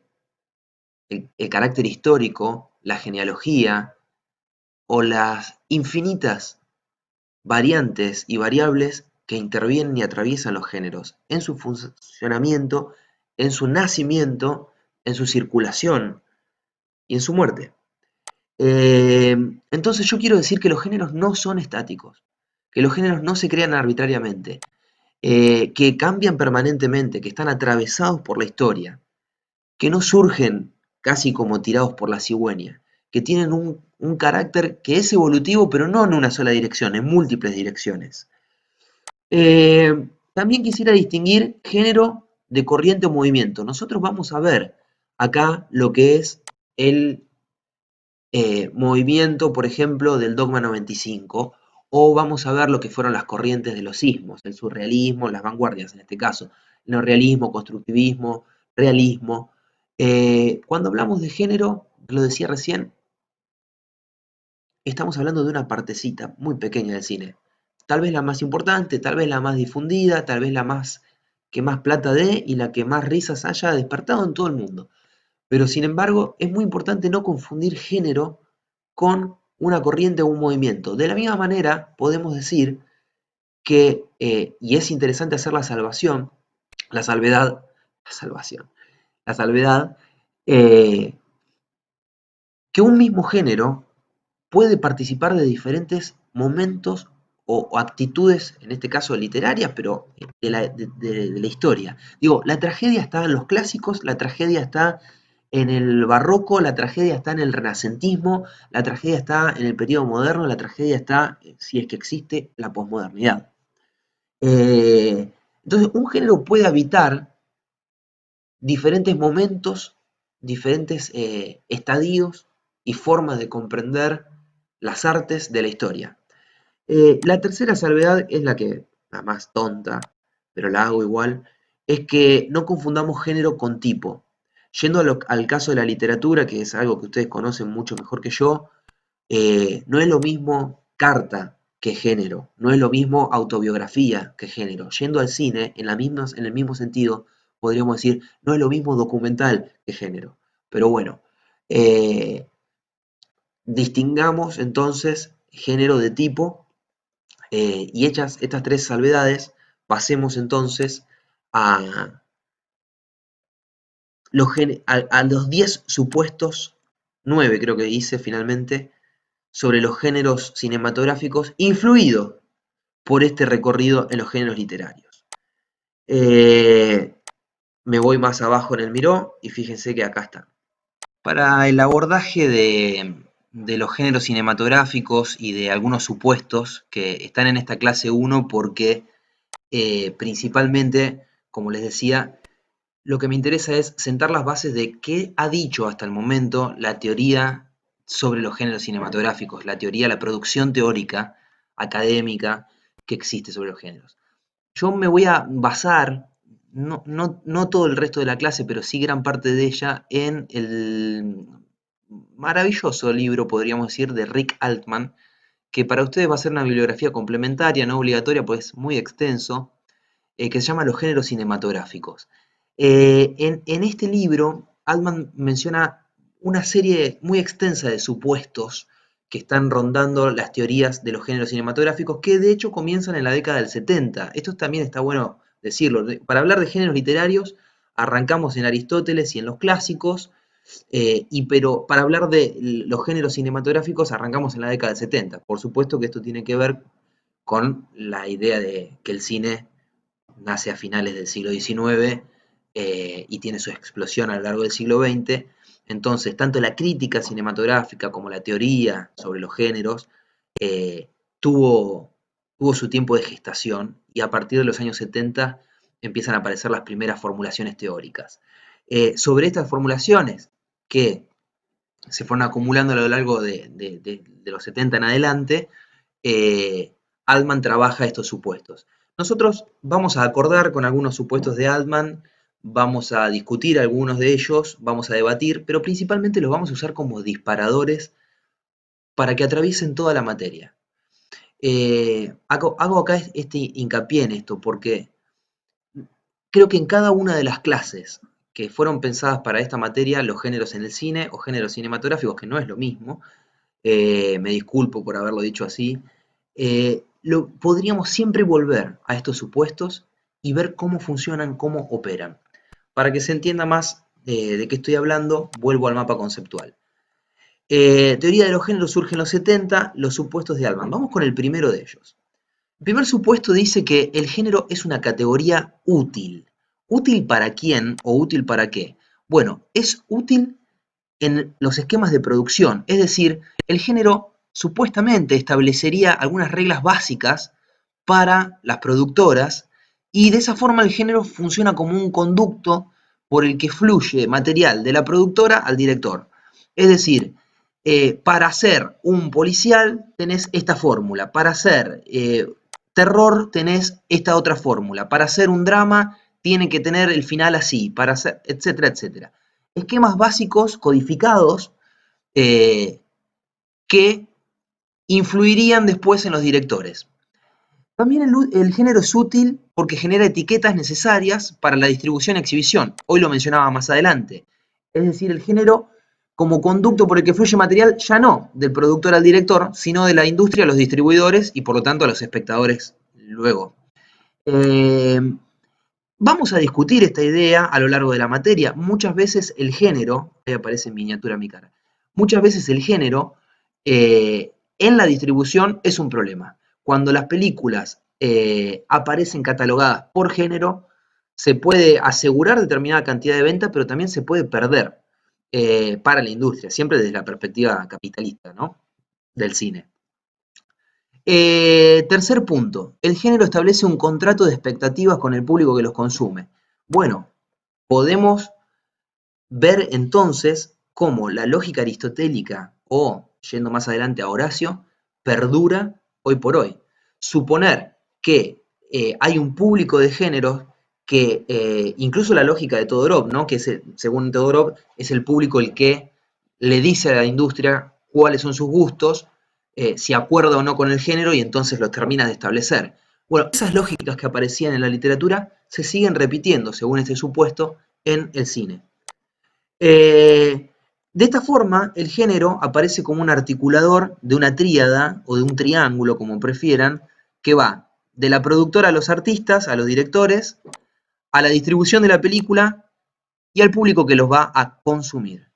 el carácter histórico, la genealogía o las infinitas variantes y variables que intervienen y atraviesan los géneros en su funcionamiento, en su nacimiento, en su circulación y en su muerte. Entonces yo quiero decir que los géneros no son estáticos, que los géneros no se crean arbitrariamente, que cambian permanentemente, que están atravesados por la historia, que no surgen casi como tirados por la cigüeña, que tienen un carácter que es evolutivo, pero no en una sola dirección, en múltiples direcciones. También quisiera distinguir género de corriente o movimiento. Nosotros vamos a ver acá lo que es el movimiento, por ejemplo, del Dogma 95, o vamos a ver lo que fueron las corrientes de los sismos, el surrealismo, las vanguardias en este caso, neorrealismo, constructivismo, realismo. Cuando hablamos de género, lo decía recién, estamos hablando de una partecita muy pequeña del cine. Tal vez la más importante, tal vez la más difundida, tal vez la más que más plata dé y la que más risas haya despertado en todo el mundo. Pero sin embargo, es muy importante no confundir género con una corriente o un movimiento. De la misma manera, podemos decir que, y es interesante hacer la salvación, la salvedad, la salvación, la salvedad, que un mismo género puede participar de diferentes momentos o actitudes, en este caso literarias, pero de la historia. Digo, la tragedia está en los clásicos, la tragedia está en el barroco, la tragedia está en el renacentismo, la tragedia está en el periodo moderno, la tragedia está, si es que existe, la posmodernidad. Entonces, un género puede habitar diferentes momentos, diferentes estadios y formas de comprender las artes de la historia. La tercera salvedad es la que, la más tonta, pero la hago igual, es que no confundamos género con tipo. Yendo al caso de la literatura, que es algo que ustedes conocen mucho mejor que yo, no es lo mismo carta que género, no es lo mismo autobiografía que género. Yendo al cine, en el mismo sentido, podríamos decir, no es lo mismo documental que género. Pero bueno, eh, distingamos entonces género de tipo y hechas estas tres salvedades, pasemos entonces a a los 10 supuestos, 9 creo que hice finalmente, sobre los géneros cinematográficos, influido por este recorrido en los géneros literarios. Eh, Me voy más abajo en el miró y fíjense que acá está. Para el abordaje de los géneros cinematográficos y de algunos supuestos que están en esta clase 1 porque principalmente, como les decía, lo que me interesa es sentar las bases de qué ha dicho hasta el momento la teoría sobre los géneros cinematográficos, la teoría, la producción teórica, académica que existe sobre los géneros. Yo me voy a basar, no todo el resto de la clase, pero sí gran parte de ella, en el maravilloso libro, podríamos decir, de Rick Altman, que para ustedes va a ser una bibliografía complementaria, no obligatoria, pues muy extenso, que se llama Los géneros cinematográficos. En este libro, Altman menciona una serie muy extensa de supuestos que están rondando las teorías de los géneros cinematográficos, que de hecho comienzan en la década del 70. Esto también está bueno decirlo. Para hablar de géneros literarios, arrancamos en Aristóteles y en los clásicos, pero para hablar de los géneros cinematográficos arrancamos en la década del 70. Por supuesto que esto tiene que ver con la idea de que el cine nace a finales del siglo XIX y tiene su explosión a lo largo del siglo XX. Entonces, tanto la crítica cinematográfica como la teoría sobre los géneros eh, tuvo, tuvo su tiempo de gestación y a partir de los años 70 empiezan a aparecer las primeras formulaciones teóricas. Sobre estas formulaciones que se fueron acumulando a lo largo de los 70 en adelante, Altman trabaja estos supuestos. Nosotros vamos a acordar con algunos supuestos de Altman, vamos a discutir algunos de ellos, vamos a debatir, pero principalmente los vamos a usar como disparadores para que atraviesen toda la materia. Hago acá este hincapié en esto porque creo que en cada una de las clases que fueron pensadas para esta materia, los géneros en el cine o géneros cinematográficos, que no es lo mismo, me disculpo por haberlo dicho así, podríamos siempre volver a estos supuestos y ver cómo funcionan, cómo operan. Para que se entienda más de qué estoy hablando, vuelvo al mapa conceptual. Teoría de los géneros surge en los 70, los supuestos de Altman. Vamos con el primero de ellos. El primer supuesto dice que el género es una categoría útil. ¿Útil para quién o útil para qué? Bueno, es útil en los esquemas de producción, es decir, el género supuestamente establecería algunas reglas básicas para las productoras y de esa forma el género funciona como un conducto por el que fluye material de la productora al director. Es decir, para hacer un policial tenés esta fórmula, para hacer terror tenés esta otra fórmula, para hacer un drama tiene que tener el final así, para hacer, etcétera, etcétera. Esquemas básicos codificados eh, que influirían después en los directores. También el género es útil porque genera etiquetas necesarias para la distribución y exhibición. Hoy lo mencionaba más adelante. Es decir, el género como conducto por el que fluye material ya no del productor al director, sino de la industria a los distribuidores y por lo tanto a los espectadores luego. Eh, Vamos a discutir esta idea a lo largo de la materia. Muchas veces el género, ahí aparece en miniatura mi cara, muchas veces el género en la distribución es un problema. Cuando las películas aparecen catalogadas por género, se puede asegurar determinada cantidad de venta, pero también se puede perder. para la industria, siempre desde la perspectiva capitalista, ¿no? Del cine. Tercer punto, el género establece un contrato de expectativas con el público que los consume. Bueno, podemos ver entonces cómo la lógica aristotélica, o yendo más adelante a Horacio, perdura hoy por hoy. Suponer que hay un público de géneros que, incluso la lógica de Todorov, ¿no? Que es según Todorov, es el público el que le dice a la industria cuáles son sus gustos, si acuerda o no con el género, y entonces los termina de establecer. Bueno, esas lógicas que aparecían en la literatura se siguen repitiendo, según este supuesto, en el cine. De esta forma, el género aparece como un articulador de una tríada o de un triángulo, como prefieran, que va de la productora a los artistas, a los directores, a la distribución de la película y al público que los va a consumir.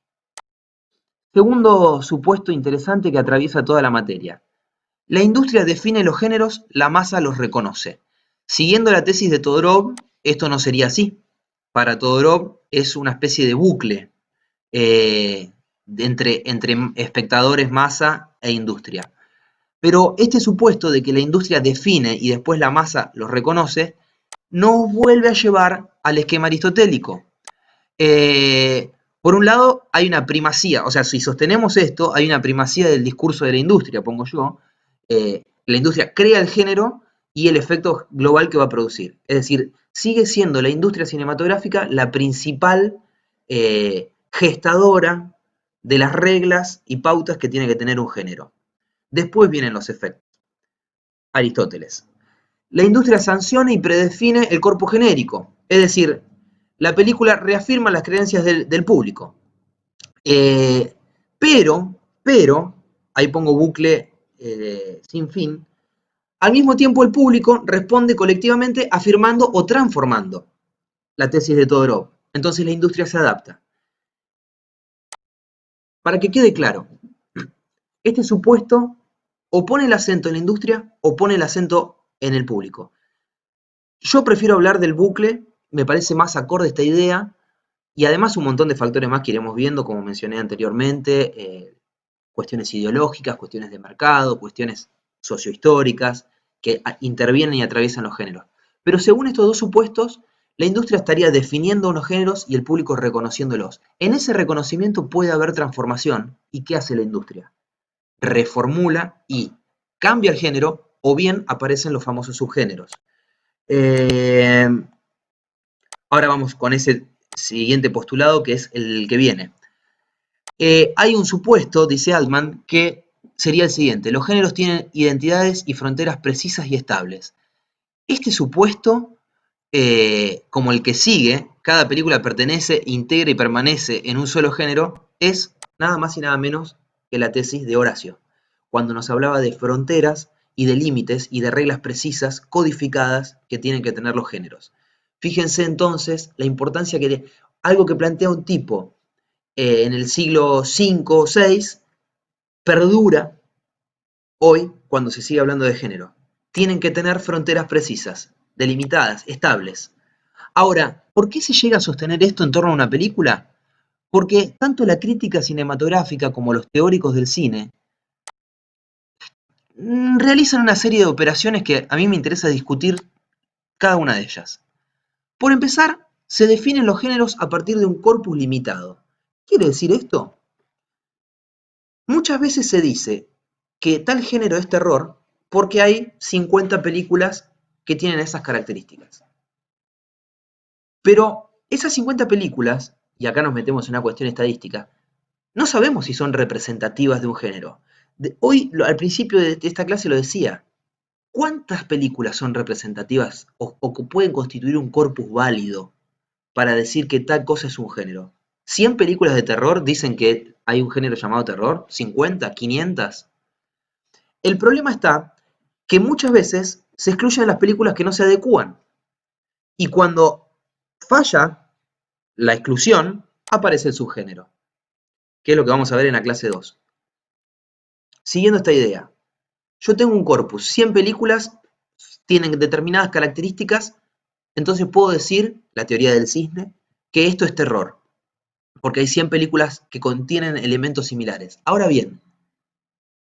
Segundo supuesto interesante que atraviesa toda la materia. La industria define los géneros, la masa los reconoce. Siguiendo la tesis de Todorov, esto no sería así. Para Todorov es una especie de bucle entre espectadores, masa e industria. Pero este supuesto de que la industria define y después la masa los reconoce, nos vuelve a llevar al esquema aristotélico. Por un lado, hay una primacía, o sea, si sostenemos esto, hay una primacía del discurso de la industria, pongo yo. La industria crea el género y el efecto global que va a producir. Es decir, sigue siendo la industria cinematográfica la principal gestadora de las reglas y pautas que tiene que tener un género. Después vienen los efectos. Aristóteles. La industria sanciona y predefine el corpus genérico, es decir, la película reafirma las creencias del público. Eh, pero, ahí pongo bucle sin fin, al mismo tiempo el público responde colectivamente afirmando o transformando la tesis de Todorov. Entonces la industria se adapta. Para que quede claro, este supuesto o pone el acento en la industria o pone el acento en el público. Yo prefiero hablar del bucle, me parece más acorde a esta idea, y además un montón de factores más que iremos viendo, como mencioné anteriormente, cuestiones ideológicas, cuestiones de mercado, cuestiones sociohistóricas, que intervienen y atraviesan los géneros. Pero según estos dos supuestos, la industria estaría definiendo unos géneros y el público reconociéndolos. En ese reconocimiento puede haber transformación. ¿Y qué hace la industria? Reformula y cambia el género, o bien aparecen los famosos subgéneros. Eh, Ahora vamos con ese siguiente postulado, que es el que viene. Hay un supuesto, dice Altman, que sería el siguiente: los géneros tienen identidades y fronteras precisas y estables. Este supuesto, como el que sigue, cada película pertenece, integra y permanece en un solo género, es nada más y nada menos que la tesis de Horacio, cuando nos hablaba de fronteras y de límites y de reglas precisas, codificadas, que tienen que tener los géneros. Fíjense entonces la importancia que algo que plantea un tipo en el siglo V o VI perdura hoy cuando se sigue hablando de género. Tienen que tener fronteras precisas, delimitadas, estables. Ahora, ¿por qué se llega a sostener esto en torno a una película? Porque tanto la crítica cinematográfica como los teóricos del cine realizan una serie de operaciones que a mí me interesa discutir cada una de ellas. Por empezar, se definen los géneros a partir de un corpus limitado. ¿Quiere decir esto? Muchas veces se dice que tal género es terror porque hay 50 películas que tienen esas características. Pero esas 50 películas, y acá nos metemos en una cuestión estadística, no sabemos si son representativas de un género. Hoy, al principio de esta clase lo decía, ¿cuántas películas son representativas o pueden constituir un corpus válido para decir que tal cosa es un género? ¿100 películas de terror dicen que hay un género llamado terror? ¿50? ¿500? El problema está que muchas veces se excluyen las películas que no se adecúan. Y cuando falla la exclusión, aparece el subgénero, que es lo que vamos a ver en la clase 2. Siguiendo esta idea, yo tengo un corpus, 100 películas tienen determinadas características, entonces puedo decir, la teoría del cisne, que esto es terror. porque hay 100 películas que contienen elementos similares. Ahora bien,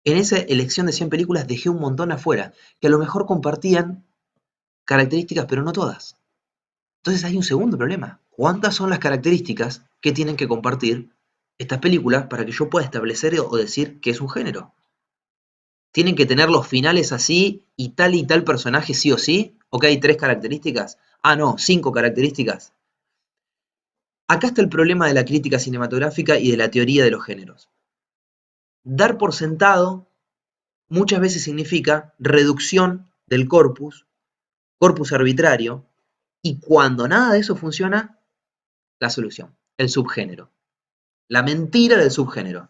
en esa elección de 100 películas dejé un montón afuera, que a lo mejor compartían características, pero no todas. Entonces hay un segundo problema. ¿Cuántas son las características que tienen que compartir estas películas para que yo pueda establecer o decir que es un género? ¿Tienen que tener los finales así y tal personaje sí o sí? ¿Ok, 3 características? Ah, no, 5 características. Acá está el problema de la crítica cinematográfica y de la teoría de los géneros. Dar por sentado muchas veces significa reducción del corpus arbitrario, y cuando nada de eso funciona, la solución, el subgénero. La mentira del subgénero.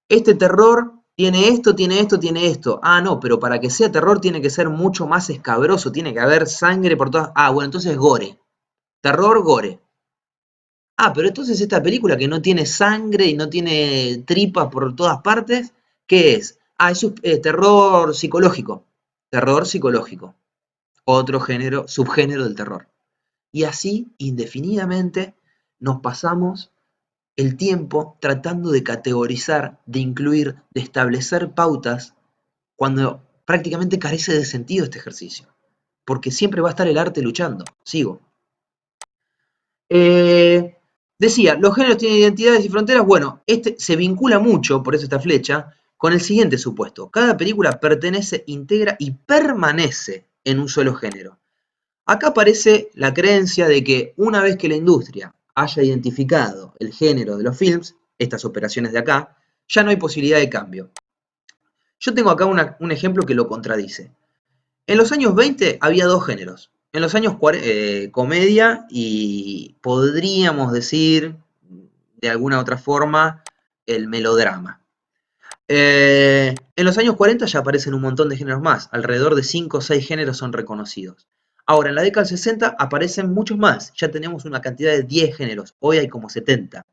Este terror tiene esto, tiene esto, tiene esto. Ah, no, pero para que sea terror tiene que ser mucho más escabroso, tiene que haber sangre por todas. Ah, bueno, entonces gore. Terror, gore. Ah, pero entonces esta película que no tiene sangre y no tiene tripas por todas partes, ¿qué es? Ah, es terror psicológico. Terror psicológico. Otro género, subgénero del terror. Y así, indefinidamente, nos pasamos el tiempo tratando de categorizar, de incluir, de establecer pautas, cuando prácticamente carece de sentido este ejercicio. Porque siempre va a estar el arte luchando. Sigo. Eh, Decía, los géneros tienen identidades y fronteras. Bueno, este se vincula mucho, por eso esta flecha, con el siguiente supuesto. Cada película pertenece, integra y permanece en un solo género. Acá aparece la creencia de que una vez que la industria haya identificado el género de los films, estas operaciones de acá, ya no hay posibilidad de cambio. Yo tengo acá un ejemplo que lo contradice. En los años 20 había 2 géneros. En los años 40, comedia y podríamos decir, de alguna otra forma, el melodrama. En los años 40 ya aparecen un montón de géneros más, alrededor de 5 o 6 géneros son reconocidos. Ahora, en la década del 60 aparecen muchos más, ya tenemos una cantidad de 10 géneros, hoy hay como 70.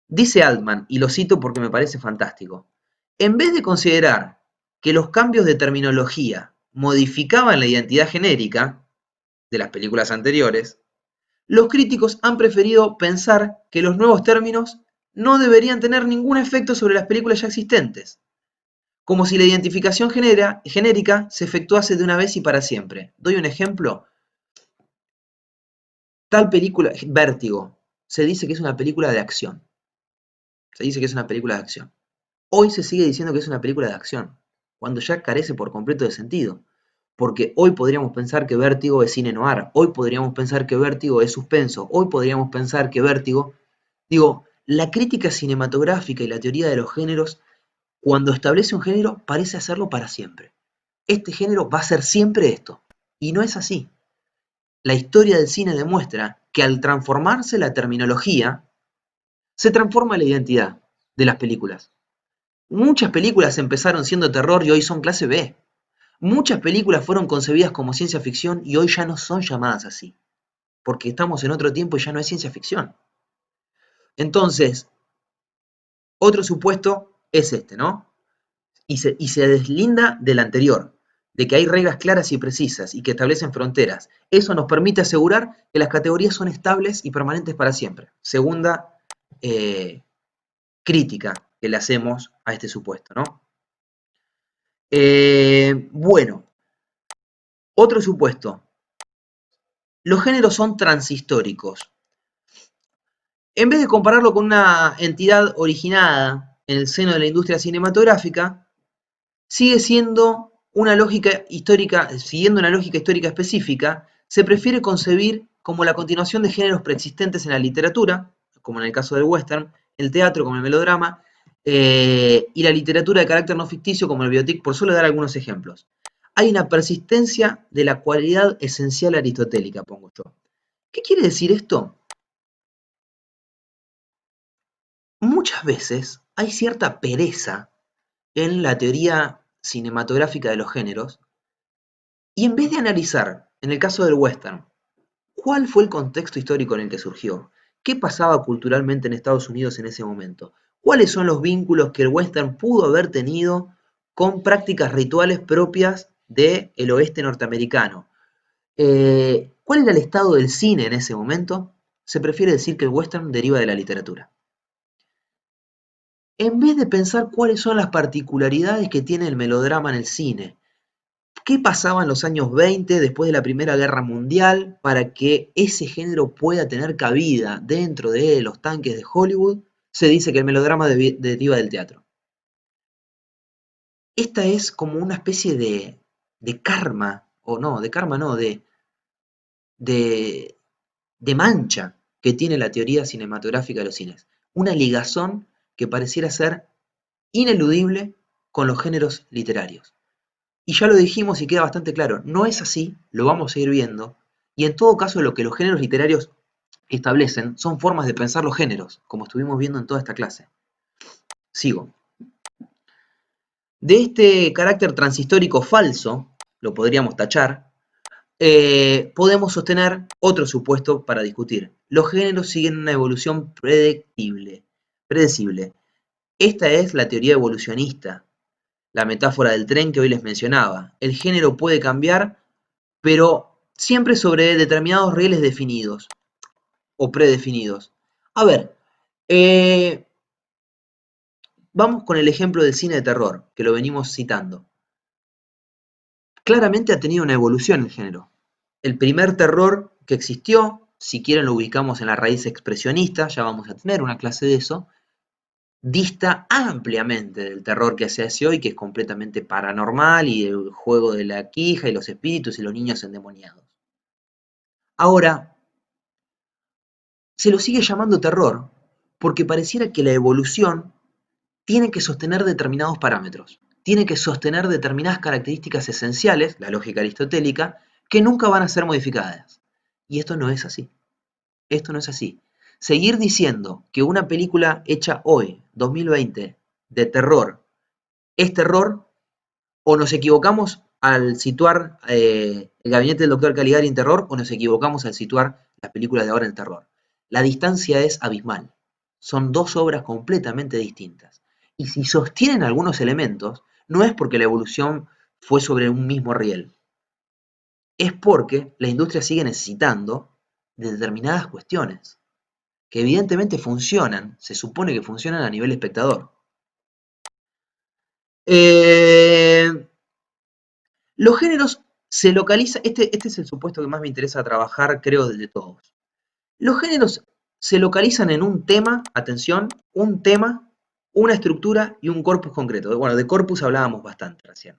Dice Altman, y lo cito porque me parece fantástico, en vez de considerar que los cambios de terminología modificaban la identidad genérica de las películas anteriores, los críticos han preferido pensar que los nuevos términos no deberían tener ningún efecto sobre las películas ya existentes, como si la identificación genérica se efectuase de una vez y para siempre. Doy un ejemplo. Tal película, Vértigo, se dice que es una película de acción. Se dice que es una película de acción. Hoy se sigue diciendo que es una película de acción, cuando ya carece por completo de sentido. Porque hoy podríamos pensar que Vértigo es cine noir, hoy podríamos pensar que Vértigo es suspenso, hoy podríamos pensar que Vértigo... Digo, la crítica cinematográfica y la teoría de los géneros, cuando establece un género, parece hacerlo para siempre. Este género va a ser siempre esto. Y no es así. La historia del cine demuestra que al transformarse la terminología, se transforma la identidad de las películas. Muchas películas empezaron siendo terror y hoy son clase B. Muchas películas fueron concebidas como ciencia ficción y hoy ya no son llamadas así, porque estamos en otro tiempo y ya no es ciencia ficción. Entonces, otro supuesto es este, ¿no? Y se deslinda del anterior, de que hay reglas claras y precisas y que establecen fronteras. Eso nos permite asegurar que las categorías son estables y permanentes para siempre. Segunda crítica que le hacemos a este supuesto, ¿no? Bueno, otro supuesto. Los géneros son transhistóricos. En vez de compararlo con una entidad originada en el seno de la industria cinematográfica, sigue siendo una lógica histórica, siguiendo una lógica histórica específica, se prefiere concebir como la continuación de géneros preexistentes en la literatura, como en el caso del western, el teatro como el melodrama, y la literatura de carácter no ficticio como el biopic, por solo dar algunos ejemplos. Hay una persistencia de la cualidad esencial aristotélica, pongo yo. ¿Qué quiere decir esto? Muchas veces hay cierta pereza en la teoría cinematográfica de los géneros, y en vez de analizar, en el caso del western, cuál fue el contexto histórico en el que surgió, qué pasaba culturalmente en Estados Unidos en ese momento, cuáles son los vínculos que el western pudo haber tenido con prácticas rituales propias del oeste norteamericano, cuál era el estado del cine en ese momento, se prefiere decir que el western deriva de la literatura. En vez de pensar cuáles son las particularidades que tiene el melodrama en el cine, qué pasaba en los años 20 después de la Primera Guerra Mundial para que ese género pueda tener cabida dentro de los tanques de Hollywood, se dice que el melodrama deriva del teatro. Esta es como una especie de karma, o no, de karma no, de, de mancha que tiene la teoría cinematográfica de los cines. Una ligazón que pareciera ser ineludible con los géneros literarios. Y ya lo dijimos y queda bastante claro, no es así, lo vamos a ir viendo, y en todo caso lo que los géneros literarios establecen son formas de pensar los géneros, como estuvimos viendo en toda esta clase. Sigo. De este carácter transhistórico falso, lo podríamos tachar, podemos sostener otro supuesto para discutir. Los géneros siguen una evolución predecible. Esta es la teoría evolucionista, la metáfora del tren que hoy les mencionaba. El género puede cambiar, pero siempre sobre determinados rieles definidos o predefinidos. A ver, vamos con el ejemplo del cine de terror, que lo venimos citando. Claramente ha tenido una evolución el género. El primer terror que existió, si quieren lo ubicamos en la raíz expresionista, ya vamos a tener una clase de eso, dista ampliamente del terror que se hace hoy, que es completamente paranormal y el juego de la quija y los espíritus y los niños endemoniados. Ahora, se lo sigue llamando terror porque pareciera que la evolución tiene que sostener determinados parámetros, tiene que sostener determinadas características esenciales, la lógica aristotélica, que nunca van a ser modificadas. Y esto no es así. Esto no es así. Seguir diciendo que una película hecha hoy, 2020, de terror, es terror, o nos equivocamos al situar el gabinete del doctor Caligari en terror, o nos equivocamos al situar las películas de ahora en terror. La distancia es abismal. Son dos obras completamente distintas. Y si sostienen algunos elementos, no es porque la evolución fue sobre un mismo riel. Es porque la industria sigue necesitando de determinadas cuestiones que evidentemente funcionan, se supone que funcionan a nivel espectador. Los géneros se localizan, este es el supuesto que más me interesa trabajar, creo, de todos. Los géneros se localizan en un tema, atención, un tema, una estructura y un corpus concreto. Bueno, de corpus hablábamos bastante recién.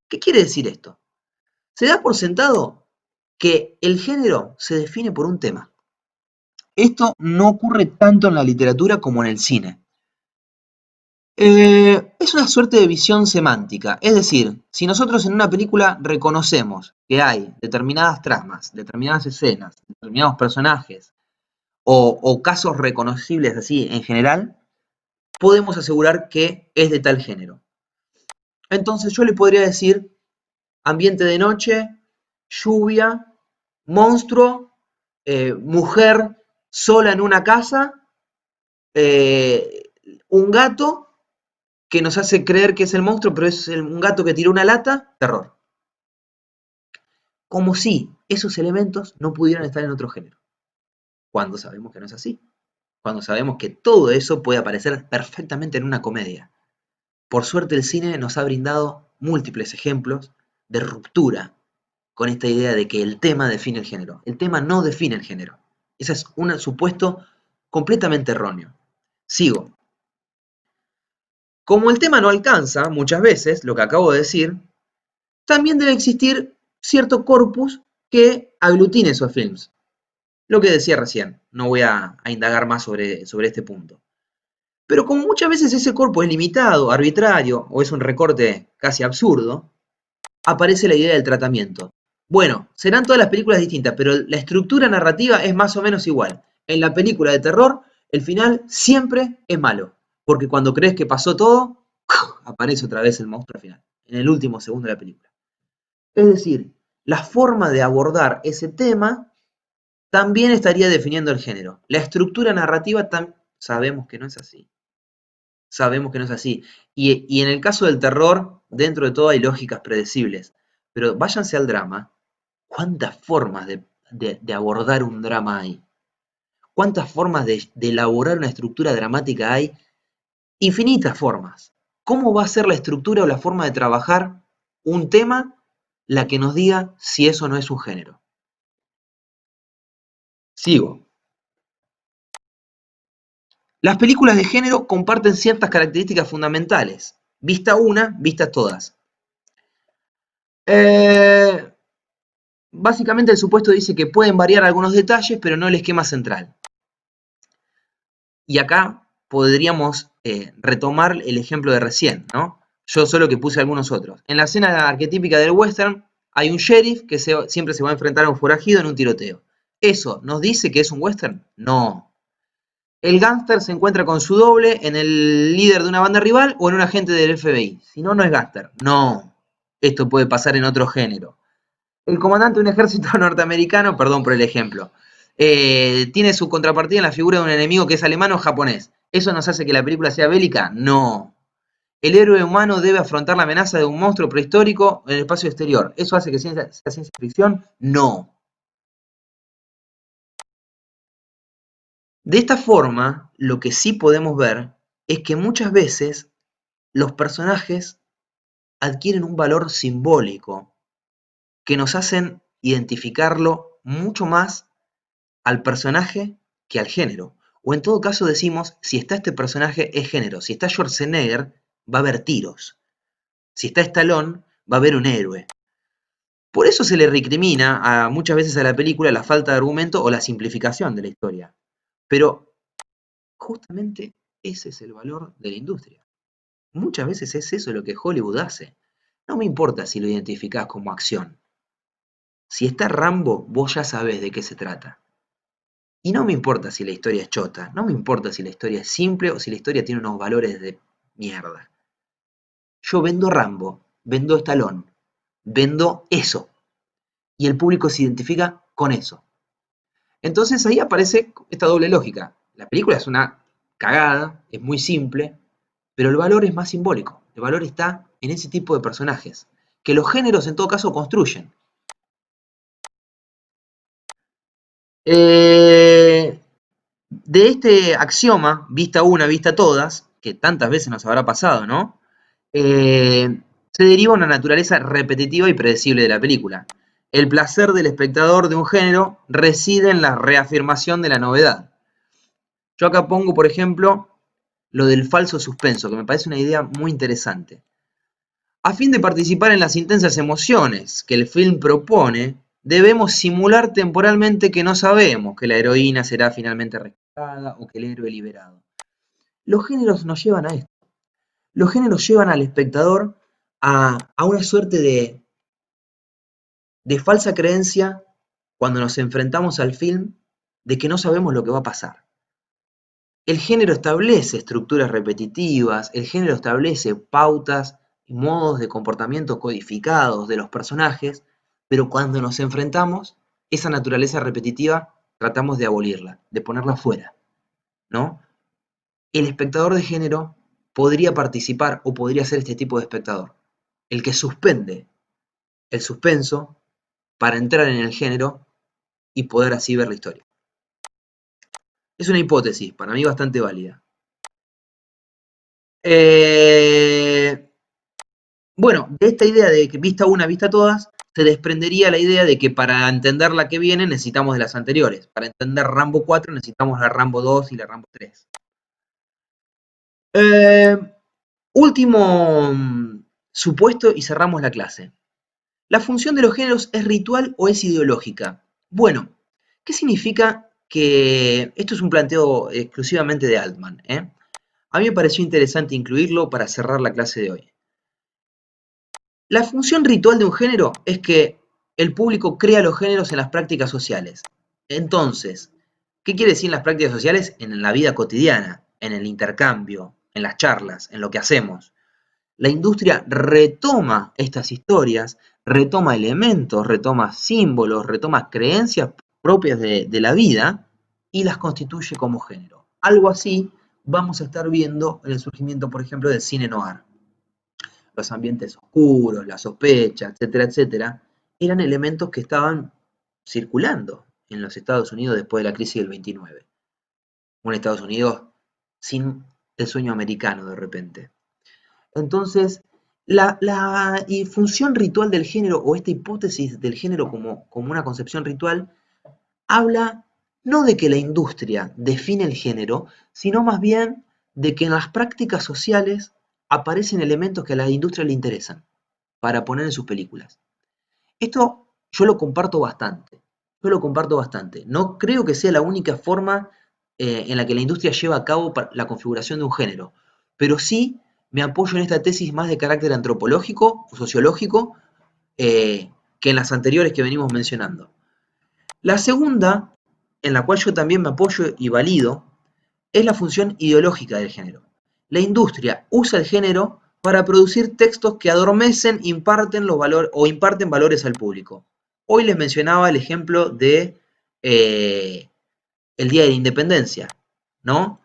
¿Qué quiere decir esto? Se da por sentado que el género se define por un tema. Esto no ocurre tanto en la literatura como en el cine. Es una suerte de visión semántica, es decir, si nosotros en una película reconocemos que hay determinadas tramas, determinadas escenas, determinados personajes o casos reconocibles así en general, podemos asegurar que es de tal género. Entonces yo le podría decir ambiente de noche, lluvia, monstruo, mujer sola en una casa, un gato que nos hace creer que es el monstruo, pero es un gato que tiró una lata, terror. Como si esos elementos no pudieran estar en otro género. Cuando sabemos que no es así. Cuando sabemos que todo eso puede aparecer perfectamente en una comedia. Por suerte el cine nos ha brindado múltiples ejemplos de ruptura con esta idea de que el tema define el género. El tema no define el género. Ese es un supuesto completamente erróneo. Sigo. Como el tema no alcanza muchas veces lo que acabo de decir, también debe existir cierto corpus que aglutine esos films. Lo que decía recién, no voy a indagar más sobre este punto. Pero como muchas veces ese corpus es limitado, arbitrario o es un recorte casi absurdo, aparece la idea del tratamiento. Bueno, serán todas las películas distintas, pero la estructura narrativa es más o menos igual. En la película de terror, el final siempre es malo, porque cuando crees que pasó todo, aparece otra vez el monstruo al final, en el último segundo de la película. Es decir, la forma de abordar ese tema también estaría definiendo el género. La estructura narrativa sabemos que no es así. Sabemos que no es así. Y en el caso del terror, dentro de todo hay lógicas predecibles. Pero váyanse al drama. ¿Cuántas formas de abordar un drama hay? ¿Cuántas formas de elaborar una estructura dramática hay? Infinitas formas. ¿Cómo va a ser la estructura o la forma de trabajar un tema la que nos diga si eso no es un género? Sigo. Las películas de género comparten ciertas características fundamentales. Vista una, vista todas. Eh, Básicamente el supuesto dice que pueden variar algunos detalles, pero no el esquema central. Y acá podríamos retomar el ejemplo de recién, ¿no? Yo solo que puse algunos otros. En la escena arquetípica del western hay un sheriff que siempre se va a enfrentar a un forajido en un tiroteo. ¿Eso nos dice que es un western? No. El gángster se encuentra con su doble en el líder de una banda rival o en un agente del FBI. Si no, no es gángster. No. Esto puede pasar en otro género. El comandante de un ejército norteamericano, perdón por el ejemplo, tiene su contrapartida en la figura de un enemigo que es alemán o japonés. ¿Eso nos hace que la película sea bélica? No. El héroe humano debe afrontar la amenaza de un monstruo prehistórico en el espacio exterior. ¿Eso hace que sea ciencia ficción? No. De esta forma, lo que sí podemos ver es que muchas veces los personajes adquieren un valor simbólico que nos hacen identificarlo mucho más al personaje que al género. O en todo caso decimos, si está este personaje es género. Si está Schwarzenegger, va a haber tiros. Si está Stallone, va a haber un héroe. Por eso se le recrimina muchas veces a la película la falta de argumento o la simplificación de la historia. Pero justamente ese es el valor de la industria. Muchas veces es eso lo que Hollywood hace. No me importa si lo identificás como acción. Si está Rambo, vos ya sabés de qué se trata. Y no me importa si la historia es chota, no me importa si la historia es simple o si la historia tiene unos valores de mierda. Yo vendo Rambo, vendo Stallone, vendo eso. Y el público se identifica con eso. Entonces ahí aparece esta doble lógica. La película es una cagada, es muy simple, pero el valor es más simbólico. El valor está en ese tipo de personajes, que los géneros en todo caso construyen. Eh, de este axioma, vista una, vista todas, que tantas veces nos habrá pasado, ¿no? Se deriva una naturaleza repetitiva y predecible de la película. El placer del espectador de un género reside en la reafirmación de la novedad. Yo acá pongo, por ejemplo, lo del falso suspenso, que me parece una idea muy interesante. A fin de participar en las intensas emociones que el film propone, debemos simular temporalmente que no sabemos que la heroína será finalmente rescatada o que el héroe liberado. Los géneros nos llevan a esto. Los géneros llevan al espectador a una suerte de falsa creencia cuando nos enfrentamos al film de que no sabemos lo que va a pasar. El género establece estructuras repetitivas, el género establece pautas y modos de comportamiento codificados de los personajes, pero cuando nos enfrentamos, esa naturaleza repetitiva tratamos de abolirla, de ponerla fuera, ¿no? El espectador de género podría participar o podría ser este tipo de espectador, el que suspende el suspenso para entrar en el género y poder así ver la historia. Es una hipótesis, para mí bastante válida. Bueno, de esta idea de que vista una, vista todas, se desprendería la idea de que para entender la que viene necesitamos de las anteriores. Para entender Rambo 4 necesitamos la Rambo 2 y la Rambo 3. Eh, Último supuesto y cerramos la clase. ¿La función de los géneros es ritual o es ideológica? Bueno, ¿qué significa que esto es un planteo exclusivamente de Altman? A mí me pareció interesante incluirlo para cerrar la clase de hoy. La función ritual de un género es que el público crea los géneros en las prácticas sociales. Entonces, ¿qué quiere decir en las prácticas sociales? En la vida cotidiana, en el intercambio, en las charlas, en lo que hacemos. La industria retoma estas historias, retoma elementos, retoma símbolos, retoma creencias propias de la vida y las constituye como género. Algo así vamos a estar viendo en el surgimiento, por ejemplo, del cine noir. Los ambientes oscuros, la sospecha, etcétera, etcétera, eran elementos que estaban circulando en los Estados Unidos después de la crisis del 29. un Estados Unidos sin el sueño americano de repente. Entonces, la función ritual del género o esta hipótesis del género como una concepción ritual habla no de que la industria define el género, sino más bien de que en las prácticas sociales aparecen elementos que a la industria le interesan para poner en sus películas. Esto yo lo comparto bastante. Yo lo comparto bastante. No creo que sea la única forma en la que la industria lleva a cabo la configuración de un género, pero sí me apoyo en esta tesis más de carácter antropológico o sociológico que en las anteriores que venimos mencionando. La segunda, en la cual yo también me apoyo y valido, es la función ideológica del género. La industria usa el género para producir textos que adormecen, imparten los valores o imparten valores al público. Hoy les mencionaba el ejemplo de el Día de la Independencia, ¿no?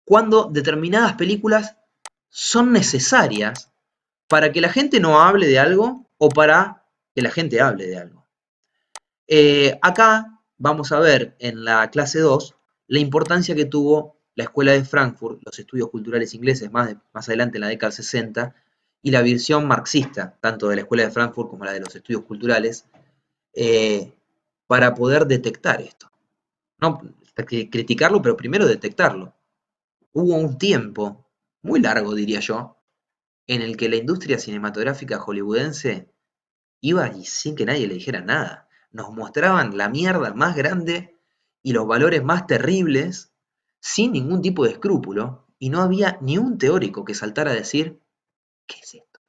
Cuando determinadas películas son necesarias para que la gente no hable de algo o para que la gente hable de algo. Acá vamos a ver en la clase 2 la importancia que tuvo la Escuela de Frankfurt, los estudios culturales ingleses más adelante en la década 60, y la visión marxista, tanto de la Escuela de Frankfurt como la de los estudios culturales, eh, para poder detectar esto. No criticarlo, pero primero detectarlo. Hubo un tiempo, muy largo diría yo, en el que la industria cinematográfica hollywoodense iba y sin que nadie le dijera nada. Nos mostraban la mierda más grande y los valores más terribles sin ningún tipo de escrúpulo, y no había ni un teórico que saltara a decir, ¿qué es esto?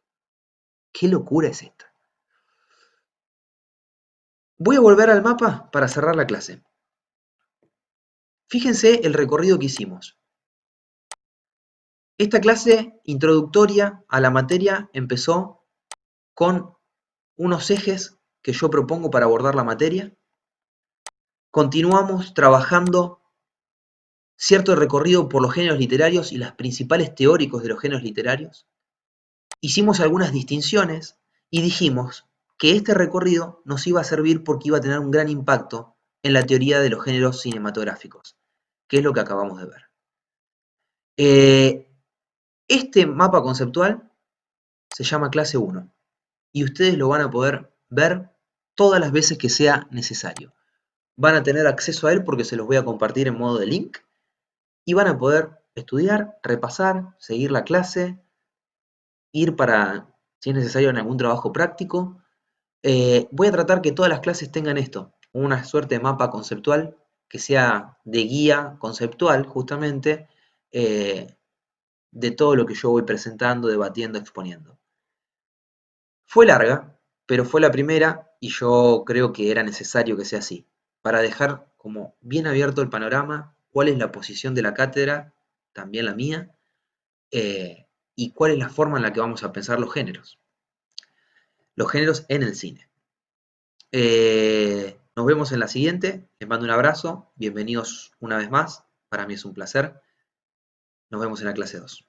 ¿Qué locura es esta? Voy a volver al mapa para cerrar la clase. Fíjense el recorrido que hicimos. Esta clase introductoria a la materia empezó con unos ejes que yo propongo para abordar la materia. Continuamos trabajando cierto recorrido por los géneros literarios y los principales teóricos de los géneros literarios. Hicimos algunas distinciones y dijimos que este recorrido nos iba a servir porque iba a tener un gran impacto en la teoría de los géneros cinematográficos, que es lo que acabamos de ver. Este mapa conceptual se llama clase 1 y ustedes lo van a poder ver todas las veces que sea necesario. Van a tener acceso a él porque se los voy a compartir en modo de link y van a poder estudiar, repasar, seguir la clase, ir para, si es necesario, en algún trabajo práctico. Voy a tratar que todas las clases tengan esto, una suerte de mapa conceptual que sea de guía conceptual, justamente, de todo lo que yo voy presentando, debatiendo, exponiendo. Fue larga, pero fue la primera y yo creo que era necesario que sea así, para dejar como bien abierto el panorama, cuál es la posición de la cátedra, también la mía, y cuál es la forma en la que vamos a pensar los géneros en el cine. Nos vemos en la siguiente, les mando un abrazo, bienvenidos una vez más, para mí es un placer, nos vemos en la clase 2.